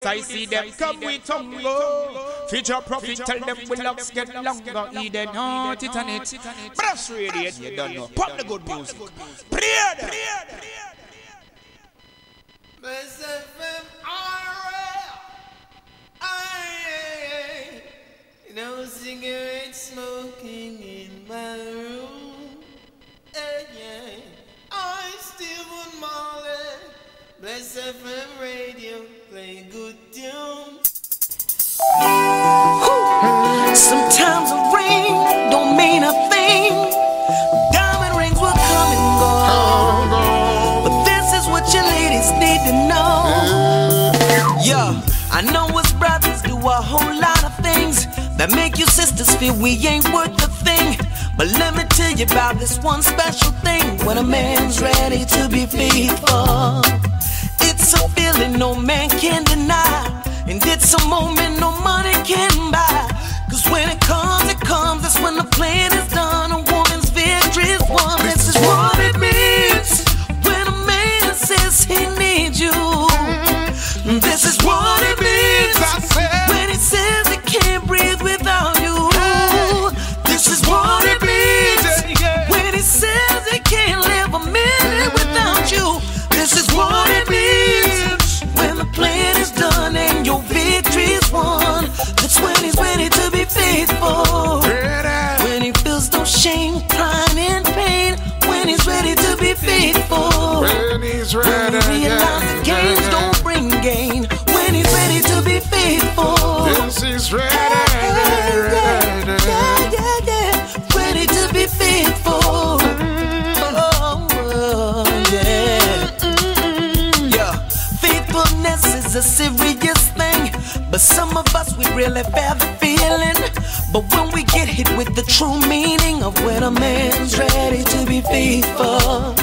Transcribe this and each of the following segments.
I see them come with tongue. Future profit, tell them we locks get longer. Eden, oh, Titanic. Bless Radio, you don't know. Pop the good music. Pray them. No cigarette smoking in my room. Yeah. I still want Marley. Bless FM radio, play good tunes. Sometimes the rain don't mean a thing. Diamond rings will come and go. But this is what your ladies need to know. Yeah, I know us brothers do a whole lot of things that make you sisters feel we ain't worth a thing. But let me tell you about this one special thing. When a man's ready to be faithful, it's a feeling no man can deny, and it's a moment no money can buy. Cause when it comes, that's when the plan is done. A woman's victory is won. This is what it means when a man says he needs you. This is what it means when he says he can't breathe without you. This is what it means when he says he can't live a minute without you. This is what it means when the plan is done and your victory is won. That's when he's ready to be faithful. When he feels no shame, crying and pain. When he's ready to be faithful. When he's ready, when he realizes the games don't bring gain. When he's ready to be faithful. Yes, he's ready. Ready to be faithful. Faithfulness is a serious thing, but some of us, we really feel the feeling. But when we get hit with the true meaning of when a man's ready to be faithful,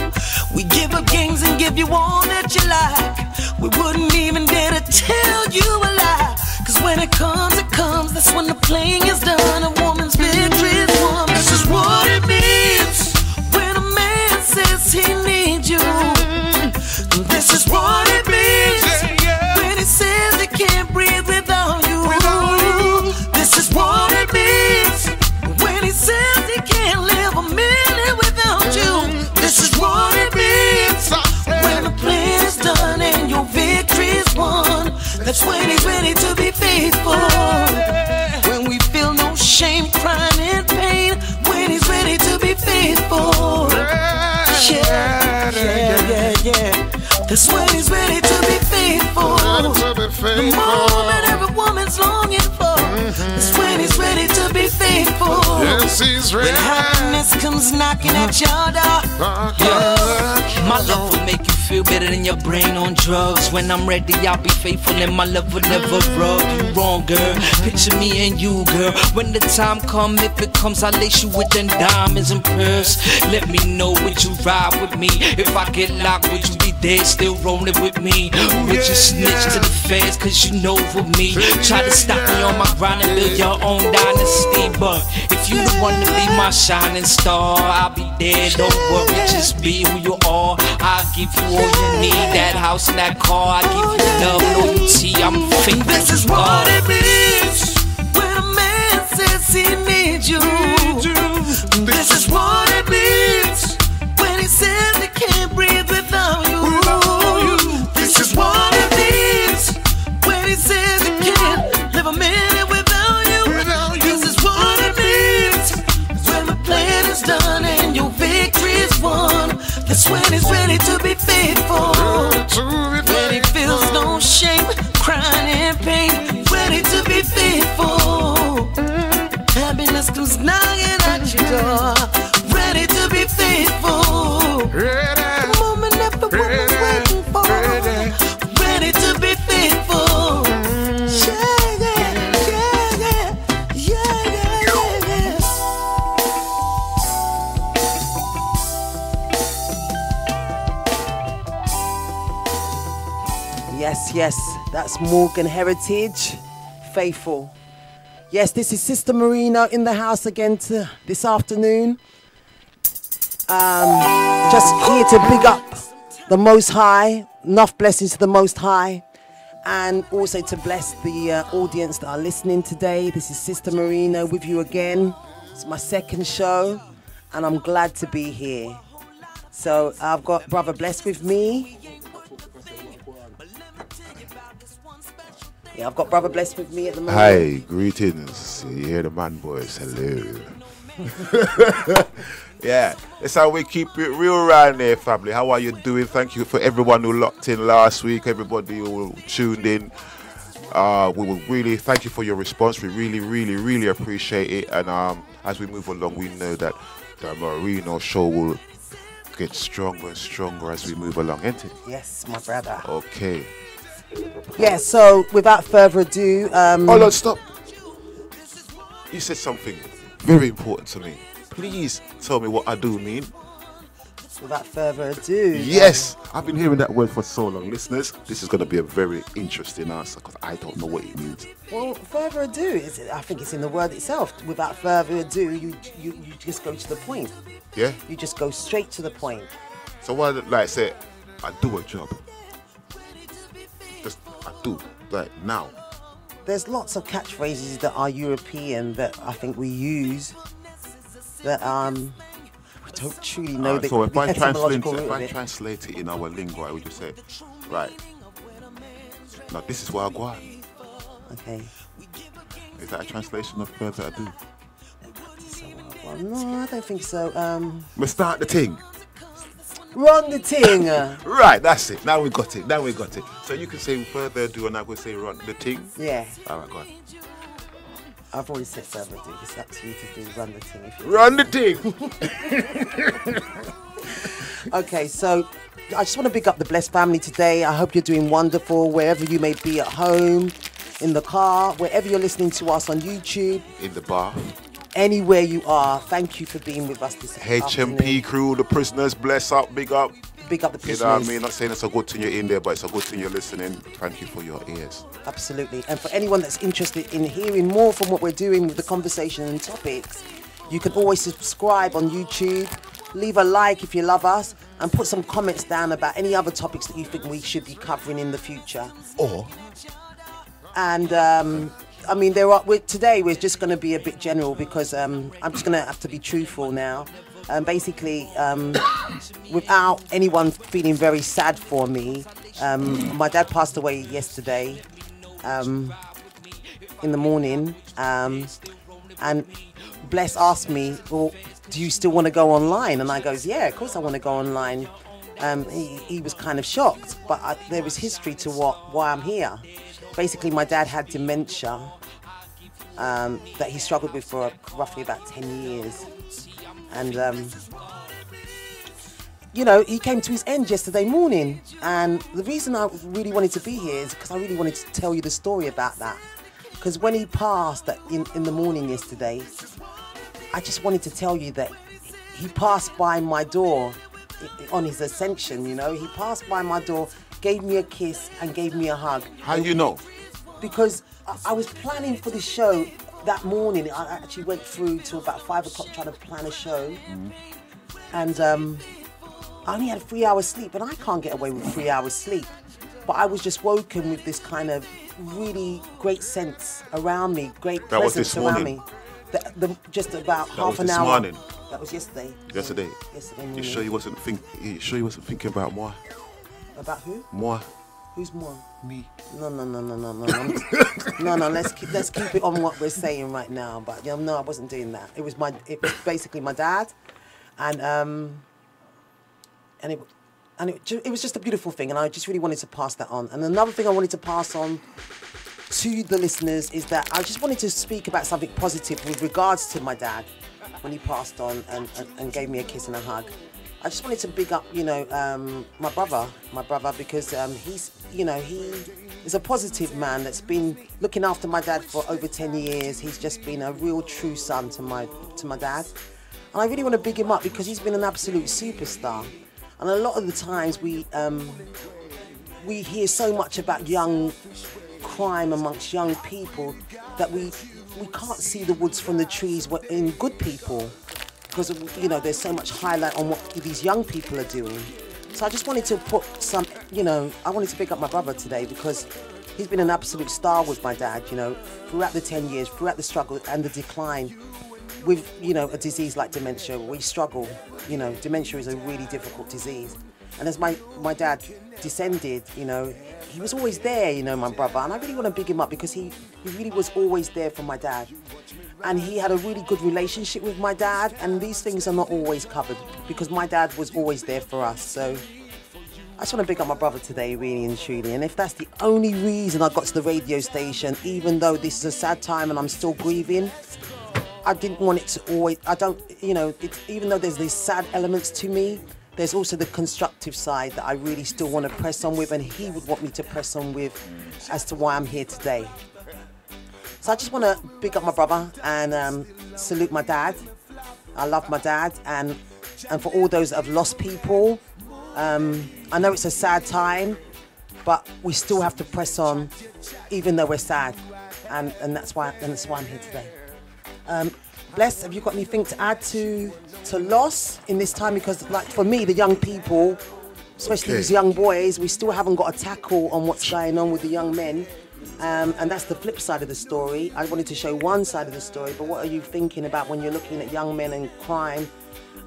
we give up games and give you all that you like. We wouldn't even dare to tell you a lie. Cause when it comes, that's when the playing is done. A woman's victory is won. This is what it means when a man says he needs you. This is what it means when he says he can't breathe without you. This is what it means when he says he can't live a minute without you. This is what it means when the plan is done and your victory is won. That's when he's ready to be faithful. When we feel no shame, crying and pain. When he's ready to be faithful. Yeah. That's when he's ready to be faithful. The moment every woman's longing for. That's when he's ready to be faithful. Yes, he's ready. When happiness comes knocking at your door. My love will make you feel better than your brain on drugs. When I'm ready, I'll be faithful and my love will never rub you wrong, girl. Picture me and you, girl. When the time comes, if it comes, I'll lace you with them diamonds and pearls. Let me know, would you ride with me? If I get locked, would you be there still rolling with me? Would you snitch to the feds cause you know for me? Try to stop me on my grind and build your own dynasty. But if you the one to be my shining star, I'll be there, don't worry, just be who you are. I'll give you all you need, that house and that car. I'll give you love, loyalty, I'm faithful. This is what it means when a man says he needs you. This is what it means when he says he can't breathe without you. This is what it means when he says he can't live a minute without you. This is what it means when the plan is done and your victory is won. That's when he's ready to be faithful. When he feels no shame, crying and pain. Ready to be faithful. Happiness comes knocking at your door. Ready to be faithful. The moment every woman's waiting for. Ready to be faithful. Yes, that's Morgan Heritage, Faithful. Yes, this is Sista Moorino in the house again this afternoon. Just here to big up the Most High, enough blessings to the Most High. and also to bless the audience that are listening today. This is Sista Moorino with you again. It's my second show, and I'm glad to be here. So I've got Brother Bless with me. Yeah, I've got Brother Bless with me at the moment. Hi, greetings. You hear the man boys. Hello. Yeah, that's how we keep it real around there, family. How are you doing? Thank you for everyone who locked in last week, everybody who tuned in. We will really thank you for your response. We really appreciate it. And as we move along, we know that the Moorino show will get stronger and stronger as we move along, isn't it? Yes, my brother. Okay. Yeah, so without further ado... Hold on, stop. You said something very important to me. Please tell me what I do mean. Without further ado... Yes! I've been hearing that word for so long. Listeners, this is going to be a very interesting answer because I don't know what it means. Well, further ado, I think it's in the word itself. Without further ado, you just go to the point. Yeah? You just go straight to the point. So what, like say, I do a job. Just, I do, like now. There's lots of catchphrases that are European that I think we use that we don't truly know So if I etymological translate it in our lingo, I would just say, right, now this is where I go on. Okay. Is that a translation of further ado? Well, no, I don't think so. We start the thing. Run the thing. Right, that's it. Now we got it. So you can say further ado and I will say run the thing. Yeah. All right, go on. I've already said further ado. It's up to you to do run the thing. If you Run the thing. Okay, so I just want to big up the Blessed family today. I hope you're doing wonderful wherever you may be, at home, in the car, wherever you're listening to us on YouTube. In the bar. Anywhere you are, thank you for being with us this afternoon. HMP crew, the prisoners, bless up, big up. Big up the prisoners. You know what I mean? Not saying it's a good thing you're in there, but it's a good thing you're listening. Thank you for your ears. Absolutely. And for anyone that's interested in hearing more from what we're doing with the conversation and topics, you can always subscribe on YouTube, leave a like if you love us, and put some comments down about any other topics that you think we should be covering in the future. And I mean, today we're just going to be a bit general because I'm just going to have to be truthful now. Basically, without anyone feeling very sad for me, my dad passed away yesterday in the morning, and Bless asked me, well, do you still want to go online? And I goes, yeah, of course I want to go online. He was kind of shocked, but there was history to why I'm here. Basically, my dad had dementia that he struggled with for roughly about 10 years. And, you know, he came to his end yesterday morning. And the reason I really wanted to be here is because I really wanted to tell you the story about that. Because when he passed in the morning yesterday, I just wanted to tell you that he passed by my door on his ascension, you know. He passed by my door, gave me a kiss and gave me a hug. How do you know? Because I was planning for the show that morning. I actually went through till about 5 o'clock trying to plan a show. And I only had 3 hours sleep, and I can't get away with 3 hours sleep. But I was just woken with this kind of really great sense around me, great presence around me. Just about half an hour. Morning. That was yesterday. Yesterday. Yesterday morning. You sure you wasn't thinking about moi? About who? Moi. Who's more? Me. No. Let's keep it on what we're saying right now. But no, I wasn't doing that. It was basically my dad, and it was just a beautiful thing, and I just really wanted to pass that on. And another thing I wanted to pass on to the listeners is that I just wanted to speak about something positive with regards to my dad when he passed on and gave me a kiss and a hug. I just wanted to big up, my brother, because he is a positive man that's been looking after my dad for over 10 years. He's just been a real true son to my dad. And I really want to big him up because he's been an absolute superstar. And a lot of the times we hear so much about young crime amongst young people that we can't see the woods from the trees in good people, because there's so much highlight on what these young people are doing. So I just wanted to put I wanted to pick up my brother today because he's been an absolute star with my dad, you know, throughout the 10 years, throughout the struggle and the decline. With, you know, a disease like dementia, we struggle. You know, dementia is a really difficult disease. And as my dad descended, you know, he was always there, you know, my brother. And I really want to big him up because he really was always there for my dad. And he had a really good relationship with my dad. And these things are not always covered because my dad was always there for us. So I just want to big up my brother today, really and truly. And if that's the only reason I got to the radio station, even though this is a sad time and I'm still grieving, I didn't want it to always, I don't, you know, even though there's these sad elements to me, there's also the constructive side that I really still want to press on with, and he would want me to press on with as to why I'm here today. So I just want to big up my brother and salute my dad. I love my dad, and for all those that have lost people, I know it's a sad time, but we still have to press on, even though we're sad, and that's why I'm here today. Bless, have you got anything to add to loss in this time? Because, like, for me, the young people, especially these young boys, we still haven't got a tackle on what's going on with the young men. And that's the flip side of the story. I wanted to show one side of the story, but what are you thinking about when you're looking at young men and crime?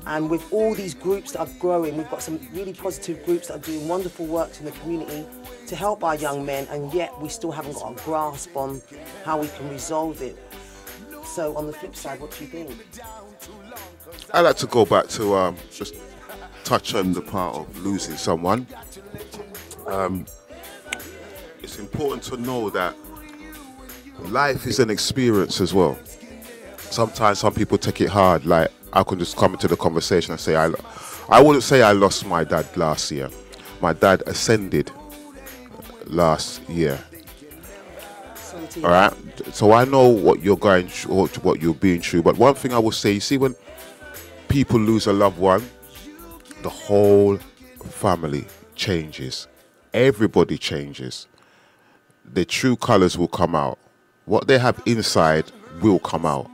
And with all these groups that are growing, we've got some really positive groups that are doing wonderful works in the community to help our young men, and yet we still haven't got a grasp on how we can resolve it. So on the flip side, what do you think? I'd like to go back to just touch on the part of losing someone. It's important to know that life is an experience as well. Sometimes some people take it hard, like I could just come into the conversation and say, I wouldn't say I lost my dad last year. My dad ascended last year. All right, so I know what you're going through, what you're being through. But one thing I will say, you see, when people lose a loved one, the whole family changes. Everybody changes. The true colors will come out. What they have inside will come out.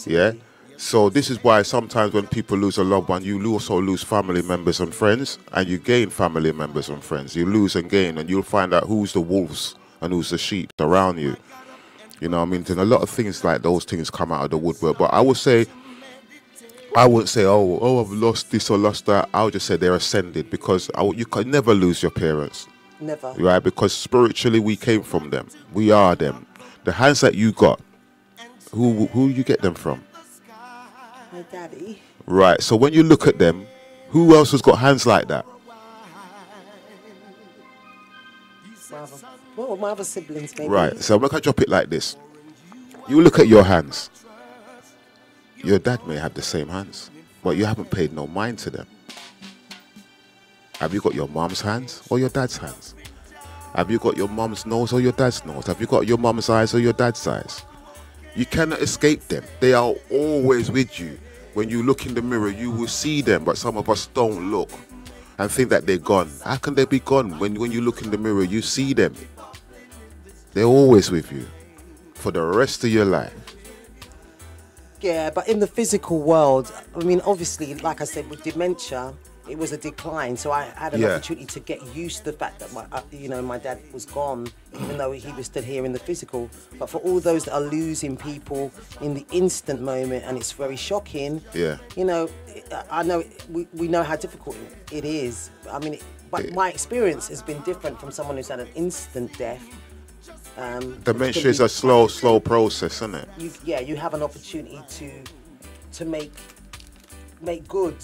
Yeah. So this is why sometimes when people lose a loved one, you also lose family members and friends, and you gain family members and friends. You lose and gain, and you'll find out who's the wolves and who's the sheep around you. You know what I mean? And a lot of things like those things come out of the woodwork. But I would say, I wouldn't say, oh, I've lost this or lost that. I would just say they're ascended, because you can never lose your parents. Never. Right? Because spiritually we came from them. We are them. The hands that you got, who you get them from? My daddy. Right. So when you look at them, who else has got hands like that? Well, my other siblings, maybe. Right. So I'm going to drop it like this. You look at your hands. Your dad may have the same hands, but you haven't paid no mind to them. Have you got your mom's hands or your dad's hands? Have you got your mom's nose or your dad's nose? Have you got your mom's eyes or your dad's eyes? You cannot escape them. They are always with you. When you look in the mirror, you will see them, but some of us don't look and think that they're gone. How can they be gone? When you look in the mirror, you see them. They're always with you for the rest of your life. Yeah, but in the physical world, I mean, obviously, like I said, with dementia, it was a decline. So I had an opportunity to get used to the fact that my dad was gone, even though he was still here in the physical. But for all those that are losing people in the instant moment, and it's very shocking. Yeah. You know, I know we know how difficult it is. I mean, but my experience has been different from someone who's had an instant death. Dementia is a slow process, isn't it? You have an opportunity to make good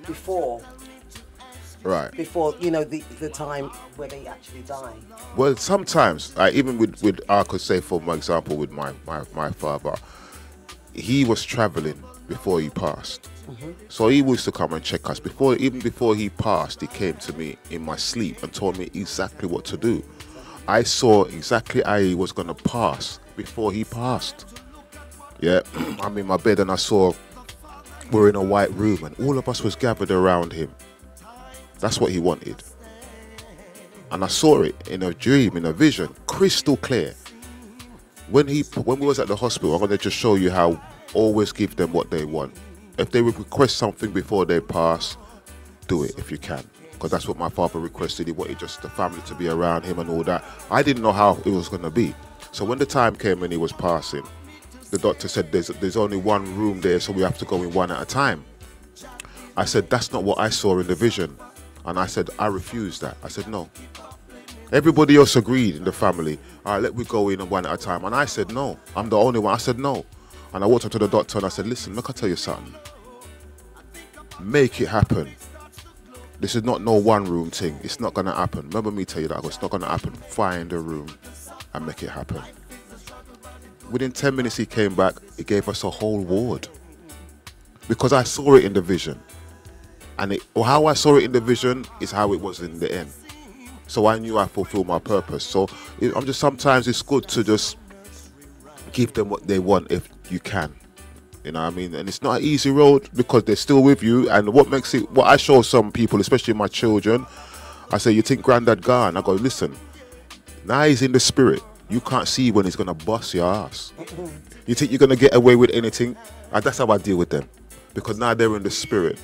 before. Right. Before, the time where they actually die. Well, sometimes, even with I could say, for example, with my father, he was traveling before he passed. Mm-hmm. So he used to come and check us. Even before he passed, he came to me in my sleep and told me exactly what to do. I saw exactly how he was going to pass before he passed. Yeah, I'm in my bed and I saw we're in a white room and all of us was gathered around him. That's what he wanted. And I saw it in a dream, in a vision, crystal clear. When we was at the hospital, I'm going to just show you how always give them what they want. If they request something before they pass, do it if you can. because that's what my father requested. He wanted just the family to be around him and all that. I didn't know how it was going to be. So when the time came and he was passing, the doctor said there's only one room there, so we have to go in one at a time. I said, that's not what I saw in the vision. And I said, I refused that. I said, no. Everybody else agreed in the family. All right, let me go in one at a time. And I said, no. I'm the only one. I said, no. And I walked up to the doctor and I said, listen, look, I'll tell you something. Make it happen. This is not no one room thing. It's not going to happen. Remember me tell you that. It's not going to happen. Find a room and make it happen. Within 10 minutes he came back. He gave us a whole ward. Because I saw it in the vision. And how I saw it in the vision is how it was in the end. So I knew I fulfilled my purpose. So sometimes it's good to just give them what they want if you can. You know what I mean? And it's not an easy road because they're still with you. And what I show some people, especially my children, I say, you think granddad gone? I go, listen, now he's in the spirit. You can't see when he's going to bust your ass. You think you're going to get away with anything? And that's how I deal with them. Because now they're in the spirit.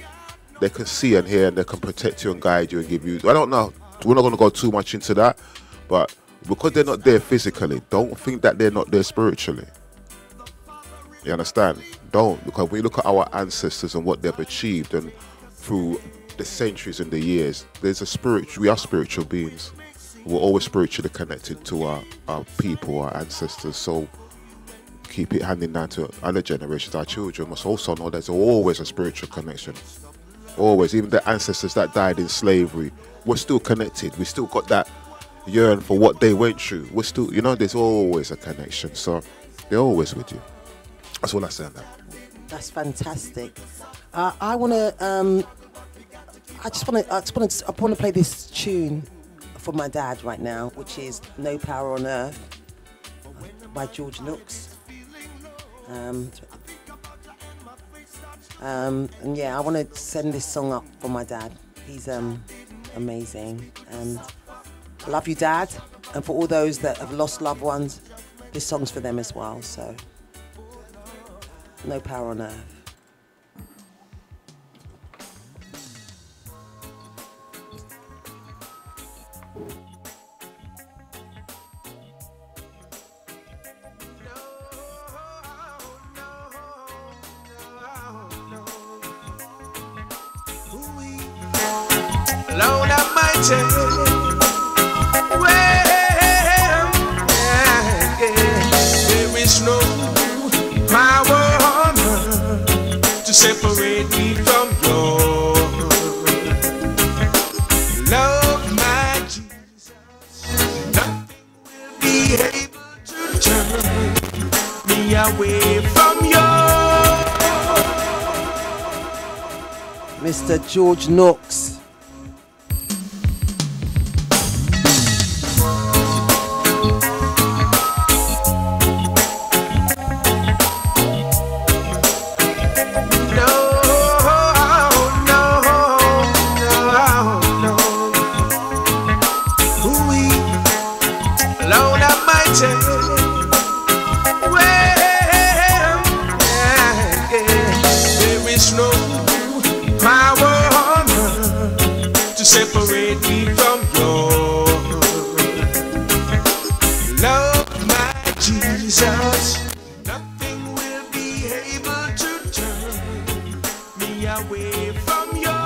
They can see and hear and they can protect you and guide you and give you. I don't know. We're not going to go too much into that. But because they're not there physically, don't think that they're not there spiritually. You understand? Don't. Because when you look at our ancestors and what they've achieved and through the centuries and the years, we are spiritual beings. We're always spiritually connected to our people, our ancestors. So keep it handing down to other generations. Our children must also know there's always a spiritual connection. Always. Even the ancestors that died in slavery, we're still connected. We still got that yearn for what they went through. We're still, there's always a connection. So they're always with you. That's all I say on that. That's fantastic. I want to play this tune for my dad right now, which is No Power on Earth by George Nooks. And yeah, I want to send this song up for my dad. He's amazing. And I love you, Dad. And for all those that have lost loved ones, this song's for them as well. So, No Power on Earth. Lord Almighty, there is no power on earth to separate me from your love, my Jesus. Nothing will be able to turn me away from you. Mr. George Nooks. Separate me from your love, my Jesus. Nothing will be able to turn me away from you.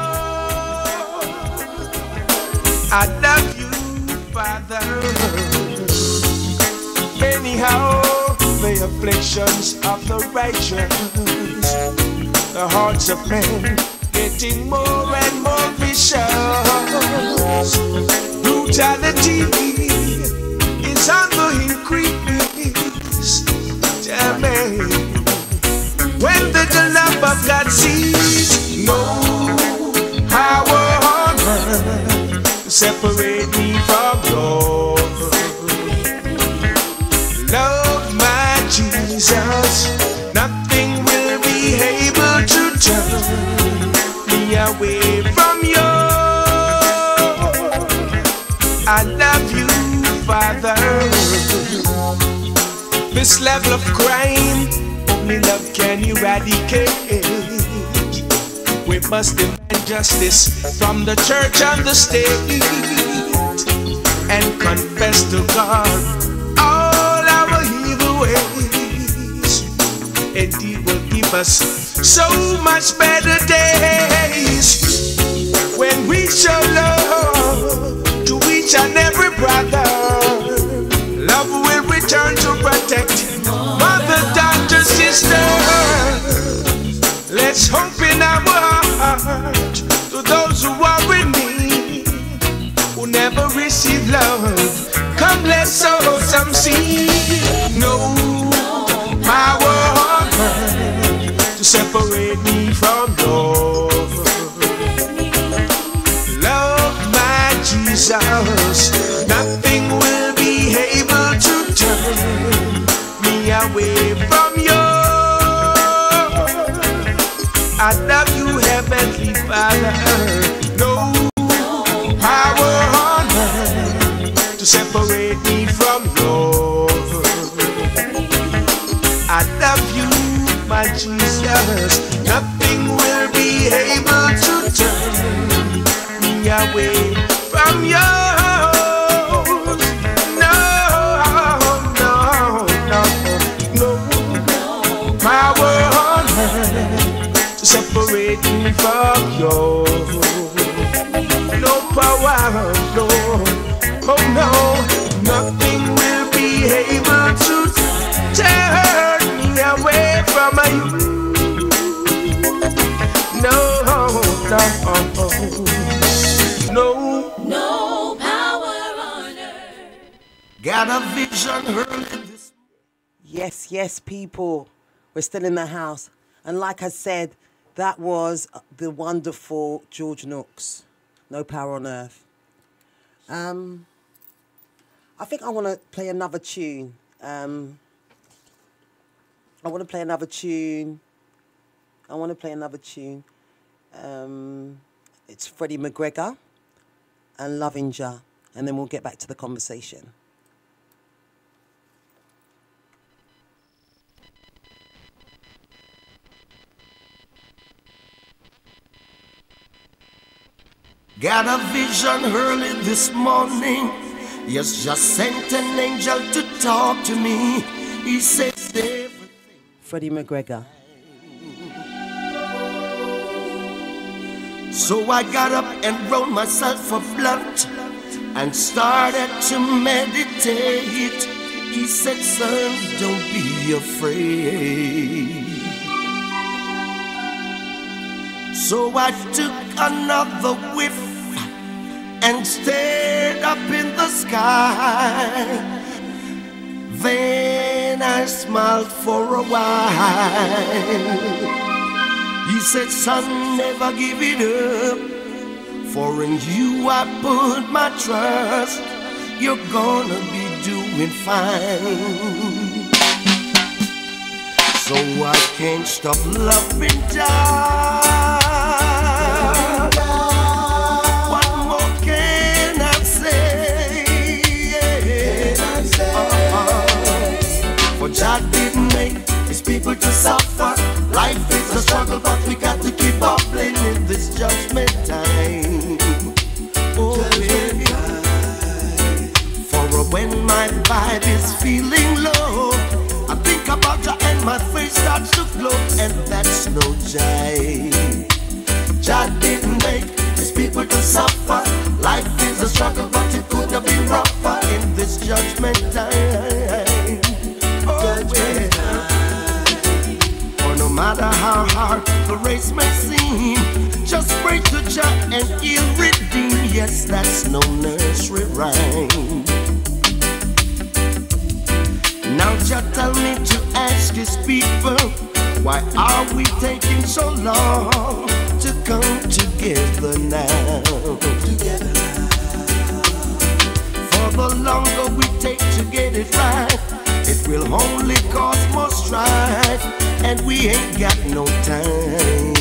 I love you, Father. Anyhow, the afflictions of the righteous, the hearts of men getting more and more vicious. Brutality is on the increase. Tell me, when the love of God sees no power on earth separate me from your love, my Jesus. Nothing will be able to turn me away from you. I love you, Father. This level of crime only love can eradicate. We must demand justice from the church and the state, and confess to God all our evil ways, and He will give us so much better days when we show love to each and every brother. Love will return to protect mother, daughter, sister. Let's hope in our heart to those who are in need, who never receive love. Come, let's sow some seed. No power on earth to separate me from love. Love my Jesus. Nothing will be able to turn me away from you. I love you, Heavenly Father. No power on earth to separate me from love. I love you, my Jesus. Nothing will be able to turn me away from you. No, no, no, no power on earth to separate me from you. No power, no, oh no, nothing will be able to turn me away from you. No, no, no power on earth. Got a vision early this. Yes, yes, people. We're still in the house. And like I said, that was the wonderful George Nooks. No Power on Earth. I think I want to play another tune. It's Freddie McGregor and Loving Ja, and then we'll get back to the conversation. Got a vision early this morning. Yes, just sent an angel to talk to me. He says everything. Freddie McGregor. So I got up and rolled myself a blunt and started to meditate. He said, son, don't be afraid. So I took another whiff and stared up in the sky. Then I smiled for a while. He said, son, never give it up, for in you I put my trust. You're gonna be doing fine. So I can't stop loving God. What more can I say? For God didn't make His people to suffer. Life is a struggle, but we got to keep up playing in this judgment time. Oh, yeah. For when my vibe is feeling low, I think about you and my face starts to glow, and that's no jive. God didn't make His people to suffer. Life is a struggle, but it could have been rougher in this judgment time. Oh, yeah. For no matter how hard the race may seem, just pray to Jah and He'll redeem. Yes, that's no nursery rhyme. Now Jah tell me to ask His people, why are we taking so long to come together now? For the longer we take to get it right, it will only cause more strife, and we ain't got no time.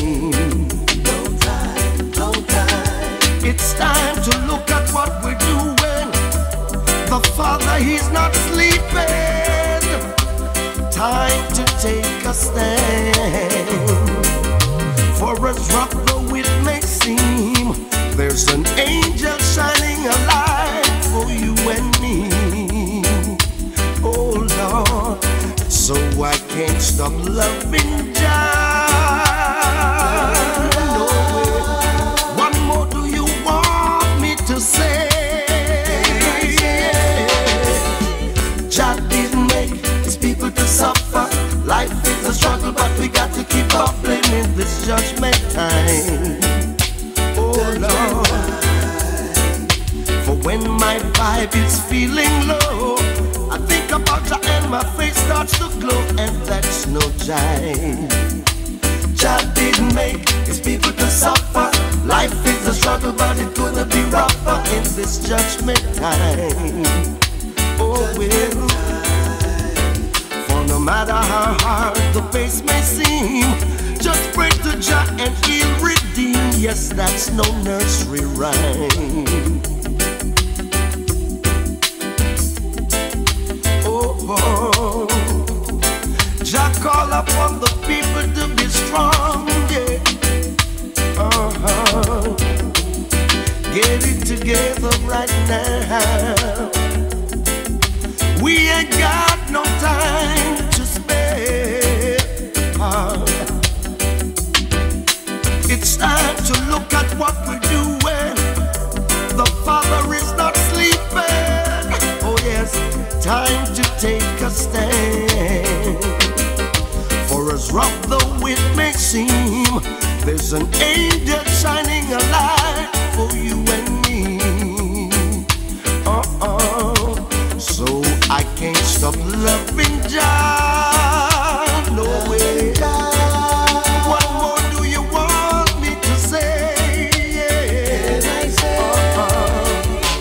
No time. It's time to look at what we're doing. The Father, He's not sleeping. Time to take a stand. For as rough the it may seem, there's an angel shining a light for you and me. Oh Lord, so I can't stop loving Jah. No way. What more do you want me to say? Jah didn't make his people to suffer. Life is a struggle, but we got to keep up in this judgment time. Oh Lord, for when my vibe is feeling low, I think about Jah and my face starts to glow, and that's no jive. Jah didn't make his people to suffer. Life is a struggle, but it's gonna be rougher in this judgment time. Oh well, for no matter how hard the pace may seem, just pray to Jah and he'll redeem. Yes, that's no nursery rhyme. Oh, Jah call upon the people to be strong, yeah. Get it together right now. We ain't got no time to spare. It's time to look at what we're doing. The Father is not sleeping. Oh yes, time to take a stand. For as rough though it may seem, there's an angel shining a light for you and me. So I can't stop loving Jah. No way. What more do you want me to say?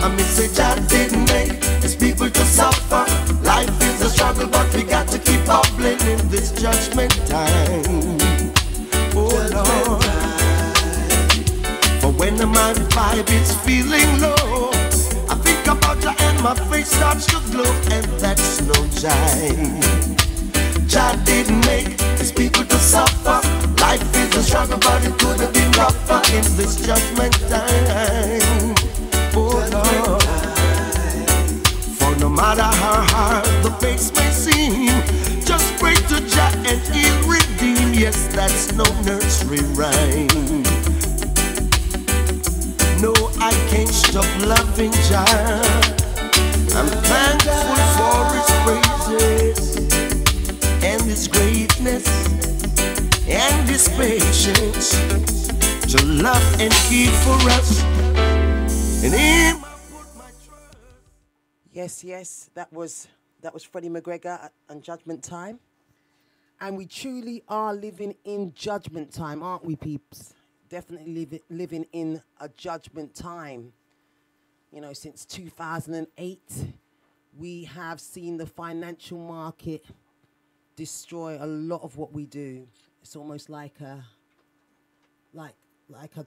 I mean, say Jah didn't make his people to suffer. Life is a struggle, but we got to keep bubbling in this judgment time. Oh Lord, for when my vibe is feeling low, I think about Jah and my face starts to glow, and that's no jive. Jah didn't make his people to suffer. Life is a struggle, but it could have been rougher in this judgment time. Oh Lord, for no matter how hard the pace may seem, just pray to Jah and he'll redeem. Yes, that's no nursery rhyme. No, I can't stop loving Jah. I'm thankful for his praises and his greatness and his patience to love and keep for us. In him I put my trust. Yes, that was Freddie McGregor and Judgment Time. And we truly are living in judgment time, aren't we, peeps? Definitely living in a judgment time. You know, since 2008, we have seen the financial market destroy a lot of what we do. It's almost like a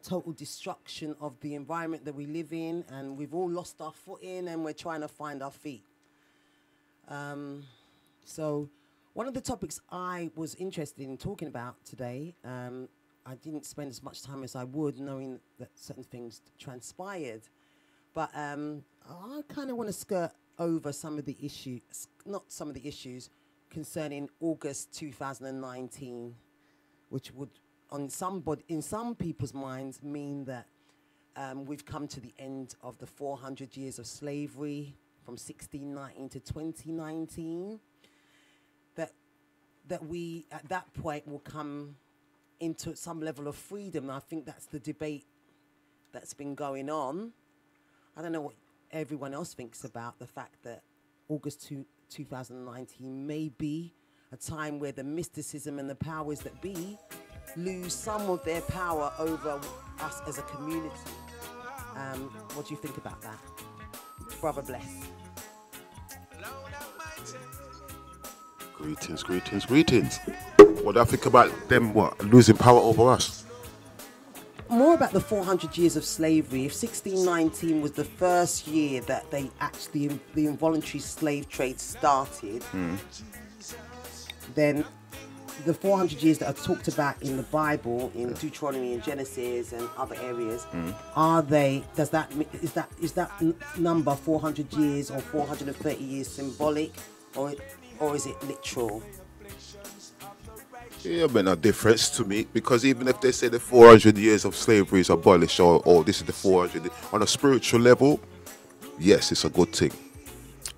total destruction of the environment that we live in, and we've all lost our footing, and we're trying to find our feet. So one of the topics I was interested in talking about today, I didn't spend as much time as I would, knowing that certain things transpired. But I kind of want to skirt over some of the issues, not some of the issues, concerning August 2019, which would, in some people's minds, mean that we've come to the end of the 400 years of slavery from 1619 to 2019. That we, at that point, will come into some level of freedom. I think that's the debate that's been going on. I don't know what everyone else thinks about the fact that August 2019 may be a time where the mysticism and the powers that be lose some of their power over us as a community. What do you think about that? Brother Bless. Greetings. What do I think about them, losing power over us? More about the 400 years of slavery. If 1619 was the first year that they actually, the involuntary slave trade started, then the 400 years that are talked about in the Bible, in Deuteronomy and Genesis and other areas, are they? Is that number 400 years or 430 years symbolic, or is it literal? Yeah, but no difference to me, because even if they say the 400 years of slavery is abolished, or this is the 400, on a spiritual level, yes, it's a good thing.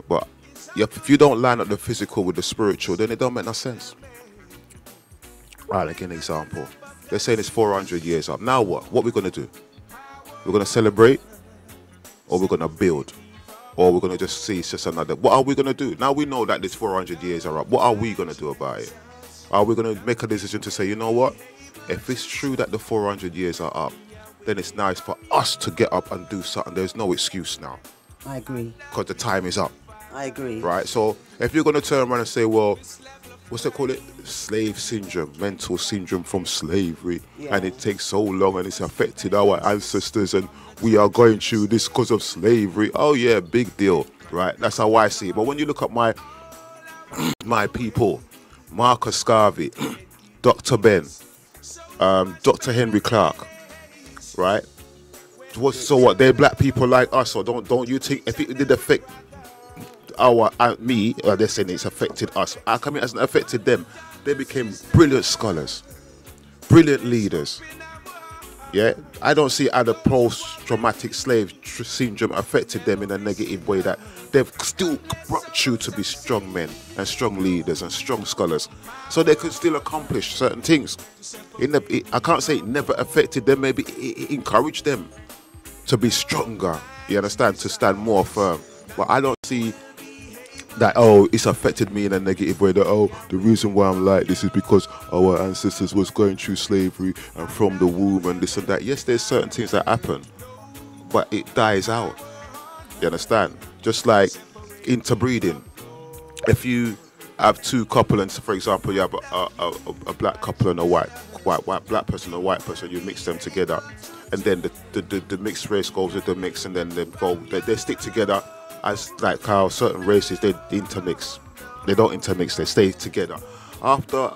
But if you don't line up the physical with the spiritual, then it don't make no sense. All right, like an example. They're saying it's 400 years up. Now what? What are we going to do? We're going to celebrate, or we're going to build, or we're going to just see it's just another. What are we going to do? Now we know that this 400 years are up. What are we going to do about it? Are we going to make a decision to say, you know what? If it's true that the 400 years are up, then it's nice for us to get up and do something. There's no excuse now. I agree. Because the time is up. I agree. Right? So if you're going to turn around and say, well, what's they call it? Slave syndrome, mental syndrome from slavery. Yeah. And it takes so long and it's affected our ancestors and we are going through this because of slavery. Oh, yeah, big deal. Right? That's how I see it. But when you look at my people, Marcus Garvey, Dr. Ben, Dr. Henry Clark, right? So what? They're black people like us, or don't you think if it did affect me, or they're saying it's affected us? How come it hasn't affected them? They became brilliant scholars, brilliant leaders. Yeah, I don't see how the post-traumatic slave syndrome affected them in a negative way, that they've still brought you to be strong men and strong leaders and strong scholars. So they could still accomplish certain things. I can't say it never affected them, maybe it encouraged them to be stronger, you understand, to stand more firm. But I don't see that, oh, it's affected me in a negative way, that, oh, the reason why I'm like this is because our ancestors was going through slavery and from the womb and this and that. Yes, there's certain things that happen, but it dies out. You understand? Just like interbreeding. If you have two couples, for example, you have a black couple and a white black person and a white person, you mix them together, and then the mixed race goes with the mix, and then they stick together. As like how certain races, they intermix. They don't intermix, they stay together. After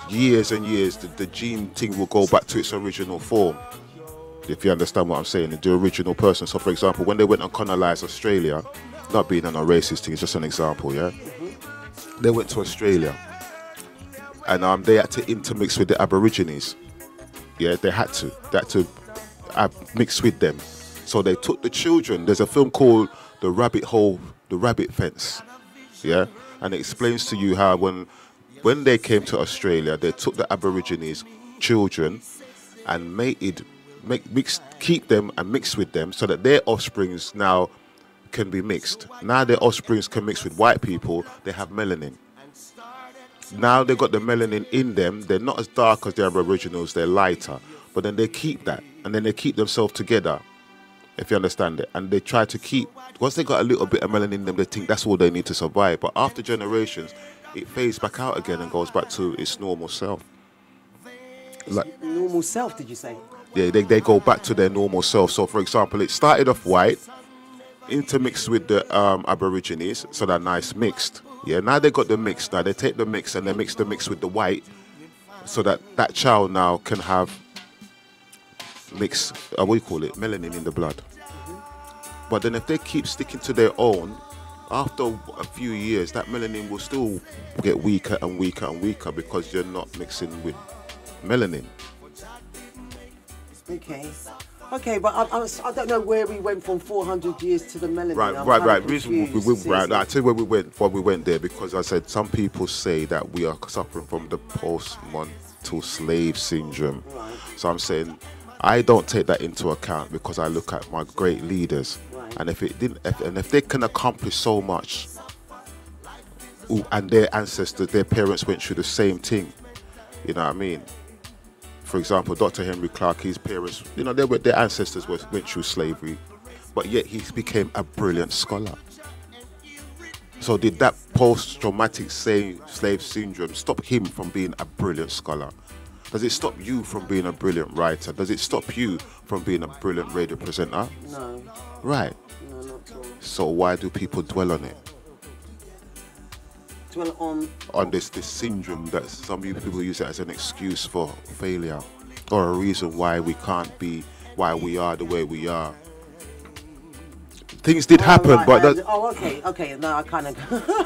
years and years, the gene thing will go back to its original form. If you understand what I'm saying, the original person. So for example, when they went and colonized Australia, not being on a racist thing, it's just an example, yeah? They went to Australia and they had to intermix with the Aborigines. Yeah, they had to mix with them. So they took the children. There's a film called The Rabbit Hole, The Rabbit Fence, yeah, and it explains to you how when they came to Australia, they took the Aborigines children and keep them and mix with them, so that their offsprings now can be mixed. Now their offsprings can mix with white people. They have melanin. Now they got the melanin in them. They're not as dark as the Aboriginals. They're lighter, but then they keep that, and then they keep themselves together. If you understand it, and they try to keep, once they got a little bit of melanin in them, they think that's all they need to survive. But after generations, it fades back out again and goes back to its normal self. Like normal self, did you say? Yeah, they go back to their normal self. So, for example, it started off white, intermixed with the Aborigines, so they're nice mixed. Yeah, now they got the mix. Now they take the mix and they mix the mix with the white, so that child now can have melanin in the blood. But then if they keep sticking to their own, after a few years, that melanin will still get weaker and weaker and weaker, because you're not mixing with melanin. Okay, but I don't know where we went from 400 years to the melanin. Right. Reason I tell you why we went there, because I said some people say that we are suffering from the post-mental slave syndrome. Right. So I'm saying, I don't take that into account, because I look at my great leaders, right. And if they can accomplish so much, and their ancestors, their parents went through the same thing, you know what I mean? For example, Dr. Henry Clark, his parents, their ancestors went through slavery, but yet he became a brilliant scholar. So did that post-traumatic slave syndrome stop him from being a brilliant scholar? Does it stop you from being a brilliant writer? Does it stop you from being a brilliant radio presenter? No. Right. No, not at all. So why do people dwell on it? dwell on this syndrome that some people use it as an excuse for failure or a reason why we can't be, why we are the way we are. Things did happen, right, but okay. No, I kind of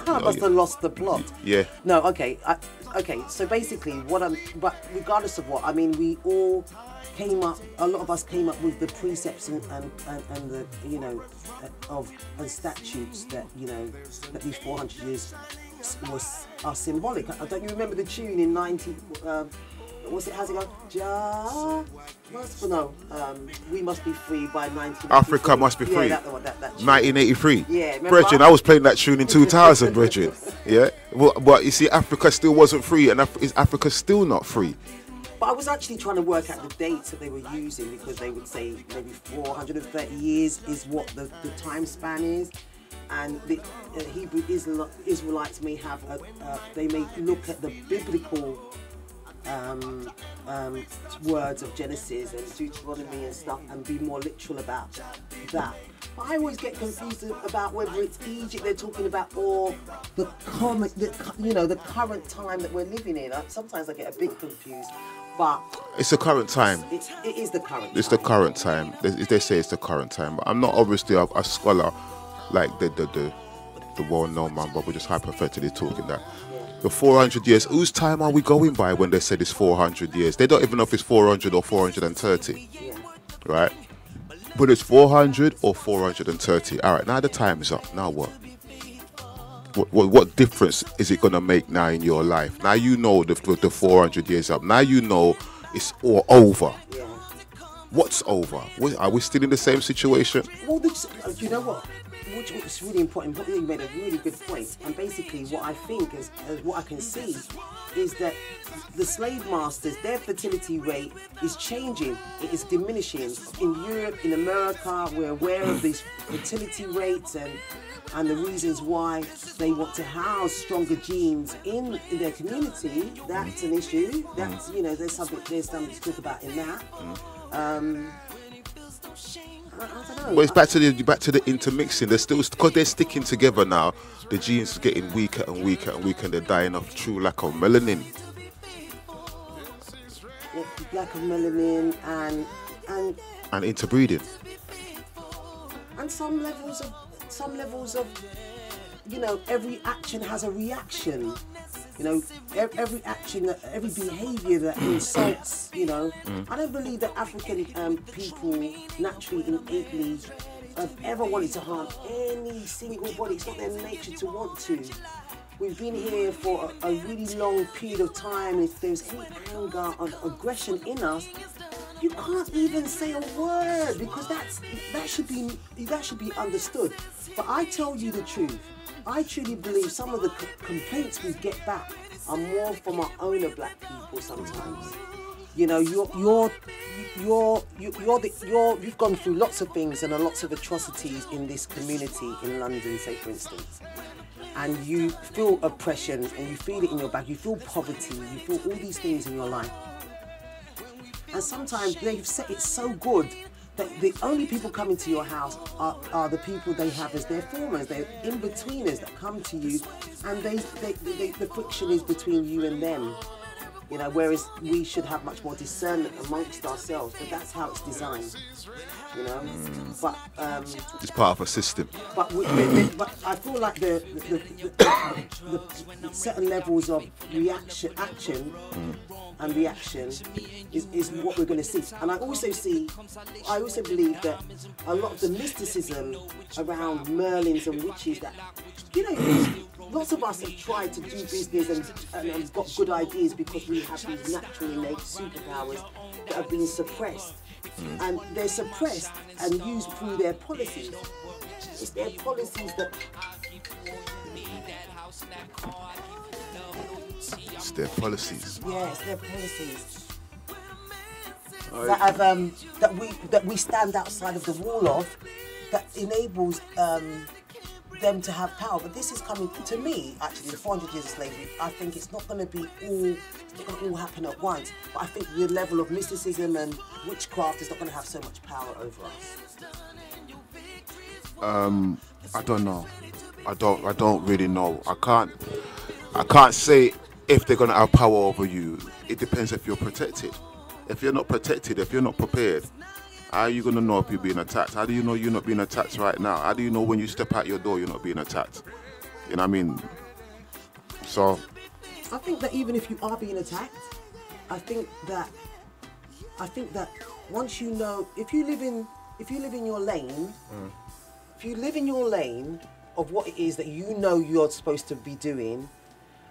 I must have lost the plot. Yeah. No, okay. So basically, but regardless of what, I mean, we all came up. A lot of us came up with the precepts and the and statutes that that these 400 years are symbolic. Don't you remember the tune in 90? What's it? How's it go? We must be free by 1983. Africa must be free. Yeah, that 1983. Yeah, remember? Brethren, I was playing that tune in 2000, brethren. Yeah. Well, but you see, Africa still wasn't free, and is Africa still not free? But I was actually trying to work out the dates that they were using, because they would say maybe 430 years is what the time span is. And the Hebrew Israelites may have they may look at the biblical words of Genesis and Deuteronomy and stuff and be more literal about that. But I always get confused about whether it's Egypt they're talking about or the current time that we're living in. Sometimes I get a bit confused. But it's the current time. It is the current time. It's the current time. They say it's the current time. But I'm not obviously a scholar like the well-known man, but we're just hypothetically talking that. The 400 years, whose time are we going by when they said it's 400 years? They don't even know if it's 400 or 430, right? But it's 400 or 430. All right, now the time is up. Now what? What difference is it going to make now in your life? Now you know the 400 years up. Now you know it's all over. What's over? Are we still in the same situation? Well, you know what? Which is really important. You made a really good point. And basically, what I think is what I can see is that the slave masters, their fertility rate is changing. It is diminishing. In Europe, in America, we're aware of these fertility rates and the reasons why they want to house stronger genes in their community. That's an issue. That's there's something to talk about in that. I don't know. But it's back to the intermixing. They're still, because they're sticking together now. The genes are getting weaker and weaker and weaker, and they're dying of true lack of melanin. Lack of melanin and interbreeding. And some levels of every action has a reaction. Every action, every behaviour that insults, I don't believe that African people naturally, innately, have ever wanted to harm any single body. It's not their nature to want to. We've been here for a really long period of time, and if there's any anger or aggression in us, you can't even say a word, because that should be understood. But I tell you the truth. I truly believe some of the complaints we get back are more from our own black people sometimes. You've gone through lots of things and lots of atrocities in this community in London, say for instance. And you feel oppression and you feel it in your back, you feel poverty, you feel all these things in your life. And sometimes they've set it so good that the only people coming to your house are the people they have as their formers. They're in-betweeners that come to you, and the friction is between you and them. Whereas we should have much more discernment amongst ourselves, but that's how it's designed. But it's part of a system. But I feel like the certain levels of action and reaction is what we're going to see. And I also believe that a lot of the mysticism around Merlins and witches, that lots of us have tried to do business and got good ideas because we have these naturally innate superpowers that have been suppressed. And they're suppressed and used through their policies. It's their policies that... It's their policies. Yeah, it's their policies. That we stand outside of the wall of, that enables them to have power. But this is coming to me, actually, the 400 years of slavery. I think it's not going to all happen at once. But I think the level of mysticism and witchcraft is not going to have so much power over us. I don't know. I don't really know. I can't. I can't say if they're going to have power over you. It depends if you're protected. If you're not protected, if you're not prepared, how are you going to know if you're being attacked? How do you know you're not being attacked right now? How do you know when you step out your door you're not being attacked? You know what I mean? So I think that even if you are being attacked, I think that once you know, if you live in your lane, if you live in your lane of what it is that you know you're supposed to be doing,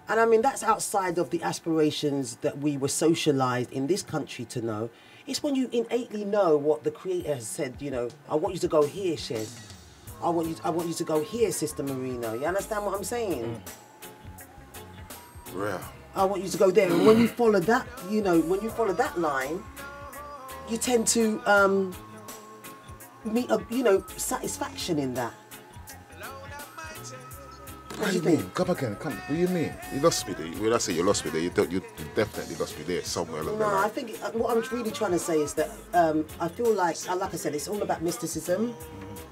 and I mean that's outside of the aspirations that we were socialized in this country to know. It's when you innately know what the Creator has said. You know, I want you to go here, Shez. I want you to go here, Sista Moorino. You understand what I'm saying? Yeah. I want you to go there, and when you follow that, you know, when you follow that line, you tend to meet a, you know, satisfaction in that. What do you mean? Come again. Come. What do you mean? You lost me there. When I say you lost me there, you definitely lost me there somewhere along the line. I think what I'm really trying to say is that I feel like I said, it's all about mysticism.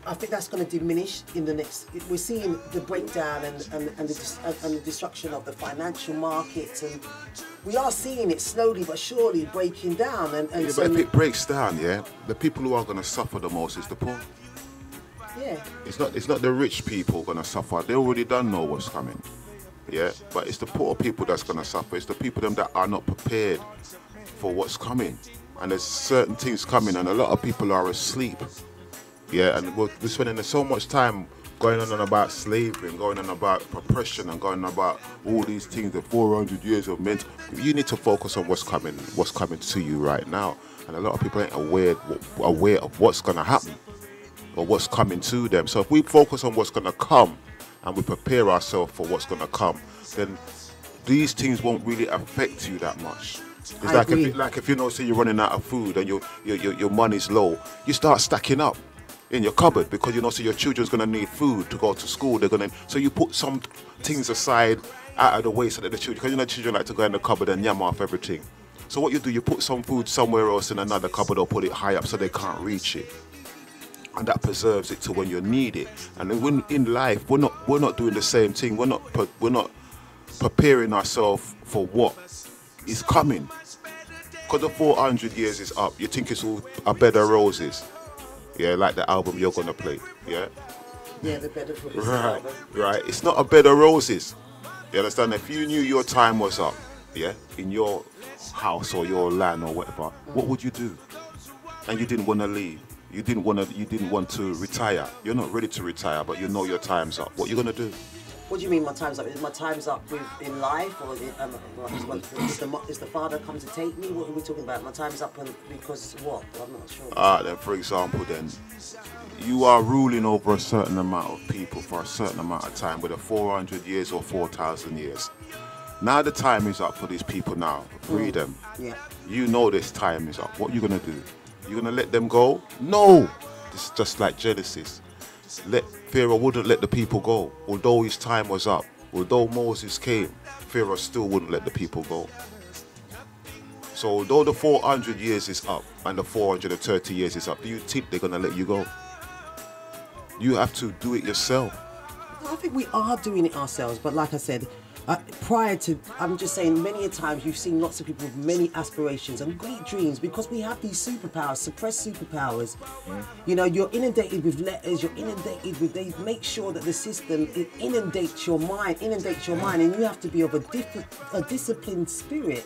I think that's going to diminish in the next. We're seeing the breakdown and the destruction of the financial markets, and we are seeing it slowly but surely breaking down. And yeah, so, but if it breaks down, yeah, the people who are going to suffer the most is the poor. Yeah. It's not the rich people going to suffer. They already don't know what's coming. Yeah, but it's the poor people that's going to suffer. It's the people them that are not prepared for what's coming, and there's certain things coming, and a lot of people are asleep. Yeah, and we're spending so much time going on about slavery and going on about oppression and going on about all these things, the 400 years of mental. You need to focus on what's coming to you right now. And a lot of people ain't aware of what's going to happen or what's coming to them. So if we focus on what's going to come and we prepare ourselves for what's going to come, then these things won't really affect you that much. It's like if you know, say you're running out of food and your money's low, you start stacking up in your cupboard, because you know, so your children's gonna need food to go to school. So you put some things aside out of the way so that the children, because you know children like to go in the cupboard and yam off everything. So what you do, you put some food somewhere else in another cupboard or put it high up so they can't reach it, and that preserves it to when you need it. And then when in life, we're not doing the same thing. We're not preparing ourselves for what is coming. Because the 400 years is up, you think it's all a bed of roses. Yeah, like the album you're gonna play. Yeah. Yeah, the bed of roses. Right. It's not a bed of roses. You understand? If you knew your time was up, yeah, in your house or your land or whatever, what would you do? And you didn't want to leave. You didn't want to retire. You're not ready to retire, but you know your time's up. What are you gonna do? What do you mean my time's up? Is my time's up in life, or is the Father come to take me? What are we talking about? My time's up because what? I'm not sure. Then for example, then you are ruling over a certain amount of people for a certain amount of time, whether 400 years or 4,000 years. Now the time is up for these people now. Free them. Yeah. You know this time is up. What are you gonna do? You gonna let them go? No. This is just like Genesis. Pharaoh wouldn't let the people go. Although his time was up, although Moses came, Pharaoh still wouldn't let the people go. So although the 400 years is up and the 430 years is up, do you think they're going to let you go? You have to do it yourself. I think we are doing it ourselves, but like I said, I'm just saying, many a times you've seen lots of people with many aspirations and great dreams, because we have these superpowers, suppressed superpowers. You know, you're inundated with letters, you're inundated with, they make sure that the system inundates your mind, and you have to be of a disciplined spirit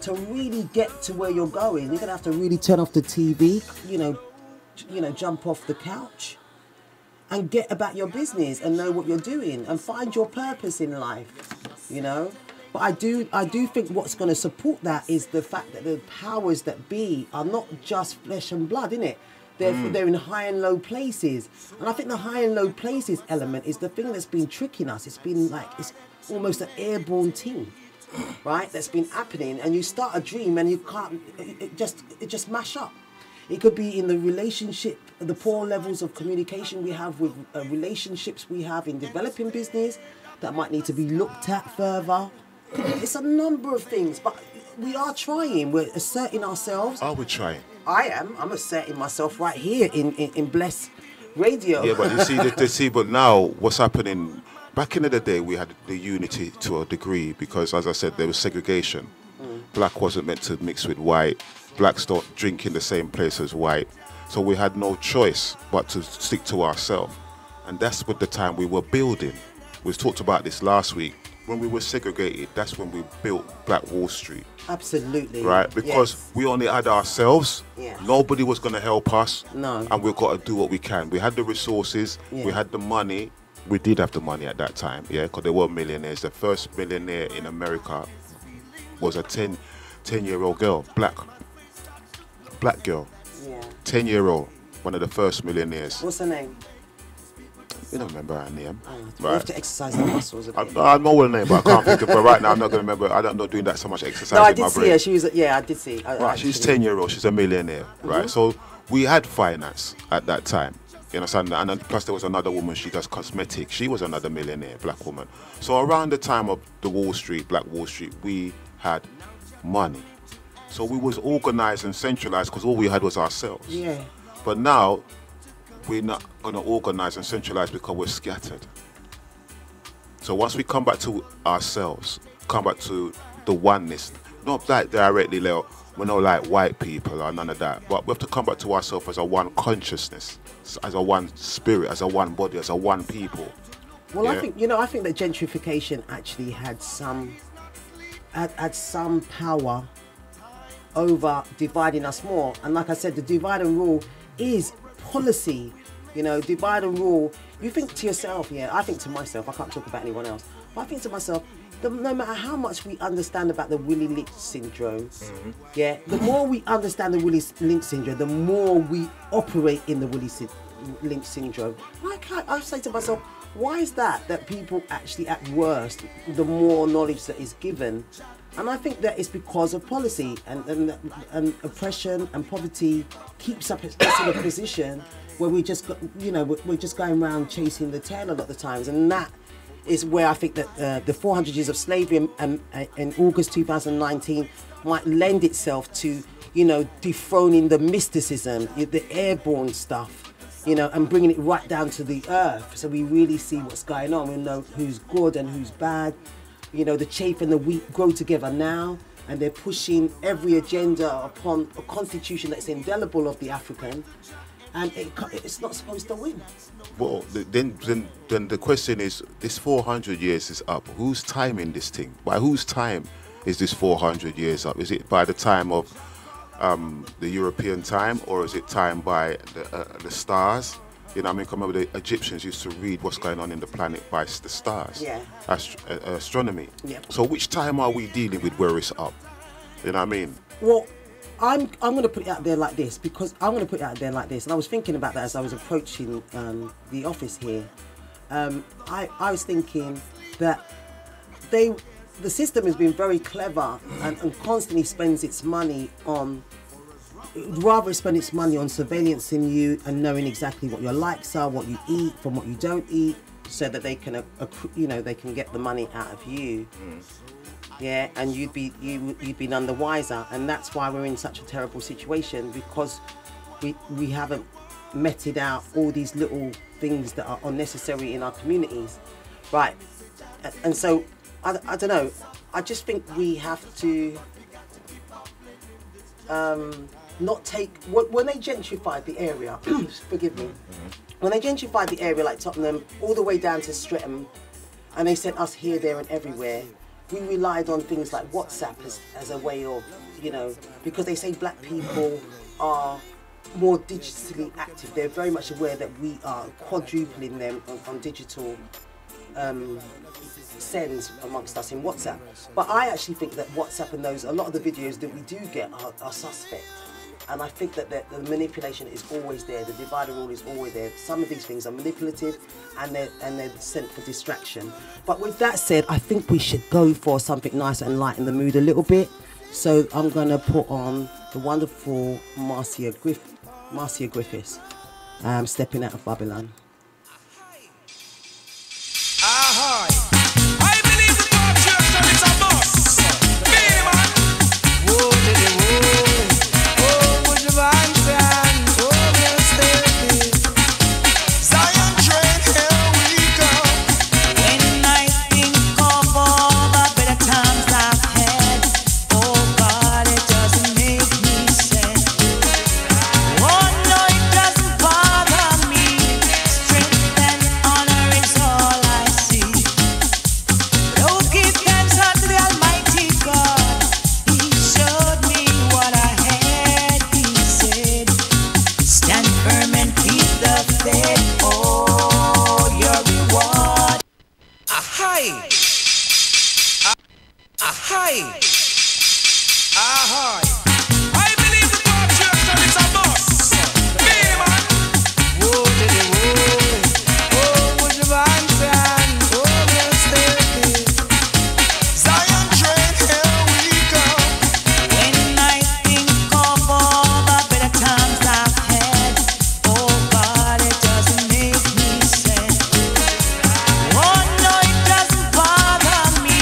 to really get to where you're going. You're going to have to really turn off the TV, you know, jump off the couch, and get about your business and know what you're doing and find your purpose in life, you know. But I do think what's going to support that is the fact that the powers that be are not just flesh and blood, innit? They're in high and low places. And I think the high and low places element is the thing that's been tricking us. It's been like, it's almost an airborne thing, right? That's been happening. And you start a dream and you can't, it just mash up. It could be in the relationship, the poor levels of communication we have with relationships we have in developing business that might need to be looked at further. It's a number of things, but we are trying. We're asserting ourselves. Are we trying? I am. I'm asserting myself right here in Bless Radio. Yeah, but you see, but now what's happening? back in the day, we had the unity to a degree because, as I said, there was segregation. Black wasn't meant to mix with white. Blacks don't drink in the same place as white. So we had no choice but to stick to ourselves. And that's what the time we were building. We talked about this last week. When we were segregated, that's when we built Black Wall Street. Absolutely. Right? Because we only had ourselves. Yes. Nobody was going to help us. No. And we've got to do what we can. We had the resources. Yeah. We had the money. We did have the money at that time, yeah, because there were millionaires. The first millionaire in America was a 10-year-old girl, black girl. Yeah. 10-year-old, one of the first millionaires. What's her name? You don't remember her name. We have to exercise the muscles a bit. I know her name, but I can't think of her right now. I'm not going to remember. I'm not doing that so much exercise No, I in my did see brain. her. She was, yeah, I did see. Right, she's 10-year-old. She's a millionaire, right? So we had finance at that time. You understand? And then plus there was another woman, she does cosmetics. She was another millionaire, black woman. So around the time of the Wall Street, Black Wall Street, we had money. So we was organized and centralized because all we had was ourselves. Yeah. But now, we're not going to organize and centralize because we're scattered. So once we come back to ourselves, come back to the oneness, not like directly, Leo, we're not like white people or none of that, but we have to come back to ourselves as a one consciousness, as a one spirit, as a one body, as a one people. Well, Yeah. I think that gentrification actually had some power over dividing us more. And like I said, the divide and rule is policy. You know, divide and rule. You think to yourself, yeah, I think to myself, I can't talk about anyone else, but I think to myself, no matter how much we understand about the Willie Lynch syndrome, yeah, the more we understand the Willie Lynch syndrome, the more we operate in the Willie Lynch syndrome. I say to myself, why is that people actually at worst the more knowledge that is given? And I think that it's because of policy and oppression and poverty keeps us in a position where we just, we're just going around chasing the tail a lot of the times, and that is where I think that the 400 years of slavery in August 2019 might lend itself to, dethroning the mysticism, the airborne stuff, and bringing it right down to the earth, so we really see what's going on. We know who's good and who's bad. The chaff and the wheat grow together now, and they're pushing every agenda upon a constitution that's indelible of the African, and it's not supposed to win. Well, then the question is, this 400 years is up. Who's timing this thing? By whose time is this 400 years up? Is it by the time of the European time, or is it time by the stars? You know what I mean? I remember the Egyptians used to read what's going on in the planet by the stars. Yeah. Astronomy. Yeah. So which time are we dealing with where it's up? You know what I mean? Well, I'm going to put it out there like this, and I was thinking about that as I was approaching the office here. I was thinking that the system has been very clever and constantly spends its money on, rather spend its money on surveillancing you and knowing exactly what your likes are, what you eat from what you don't eat, so that they can, they can get the money out of you. Yeah, and you'd be none the wiser, and that's why we're in such a terrible situation, because we haven't meted out all these little things that are unnecessary in our communities, right? And so I don't know. I just think we have to not take when they gentrified the area. Forgive me. When they gentrified the area like Tottenham all the way down to Streatham, and they sent us here, there, and everywhere. We relied on things like WhatsApp as a way of, because they say black people are more digitally active. They're very much aware that we are quadrupling them on digital sends amongst us in WhatsApp. But I actually think that WhatsApp and a lot of the videos that we do get are suspect. And I think that the manipulation is always there. The divide and rule is always there. Some of these things are manipulative, and they're sent for distraction. But with that said, I think we should go for something nice and lighten the mood a little bit. So I'm going to put on the wonderful Marcia Griffiths, Stepping Out of Babylon. When Ahai! Ahoy! I believe the deportation is a must. Me, man. Whoa, diddy, whoa. Oh, would you mind saying? Oh, yes, baby. Zion train, here we go. When I think of all the better times I've had, oh God, it doesn't make me sad. Oh no, it doesn't bother me.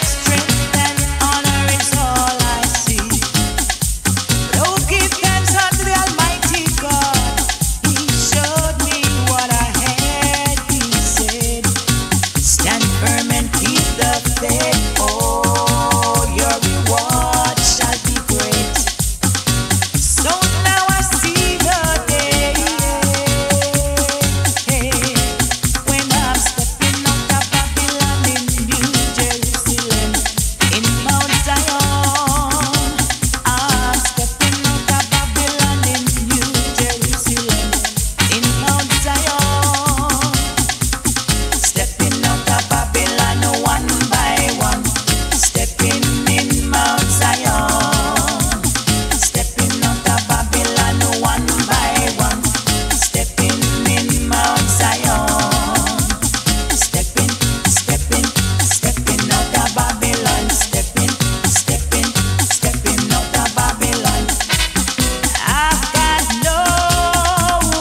Strength and honor is all I see. But oh, give thanks unto the Almighty God. He showed me what I had. He said, stand firm and keep the faith. Oh, your reward shall be great. So now I see the day when I'm stepping out of Babylon in New Jerusalem, in Mount Zion. I'm stepping out of Babylon in New Jerusalem, in Mount Zion. Stepping out of Babylon one by one, stepping in Mount Zion. Stepping out of Babylon one by one, stepping in Mount Zion. Stepping, stepping, stepping out of Babylon, stepping, stepping, stepping out of Babylon. I've got no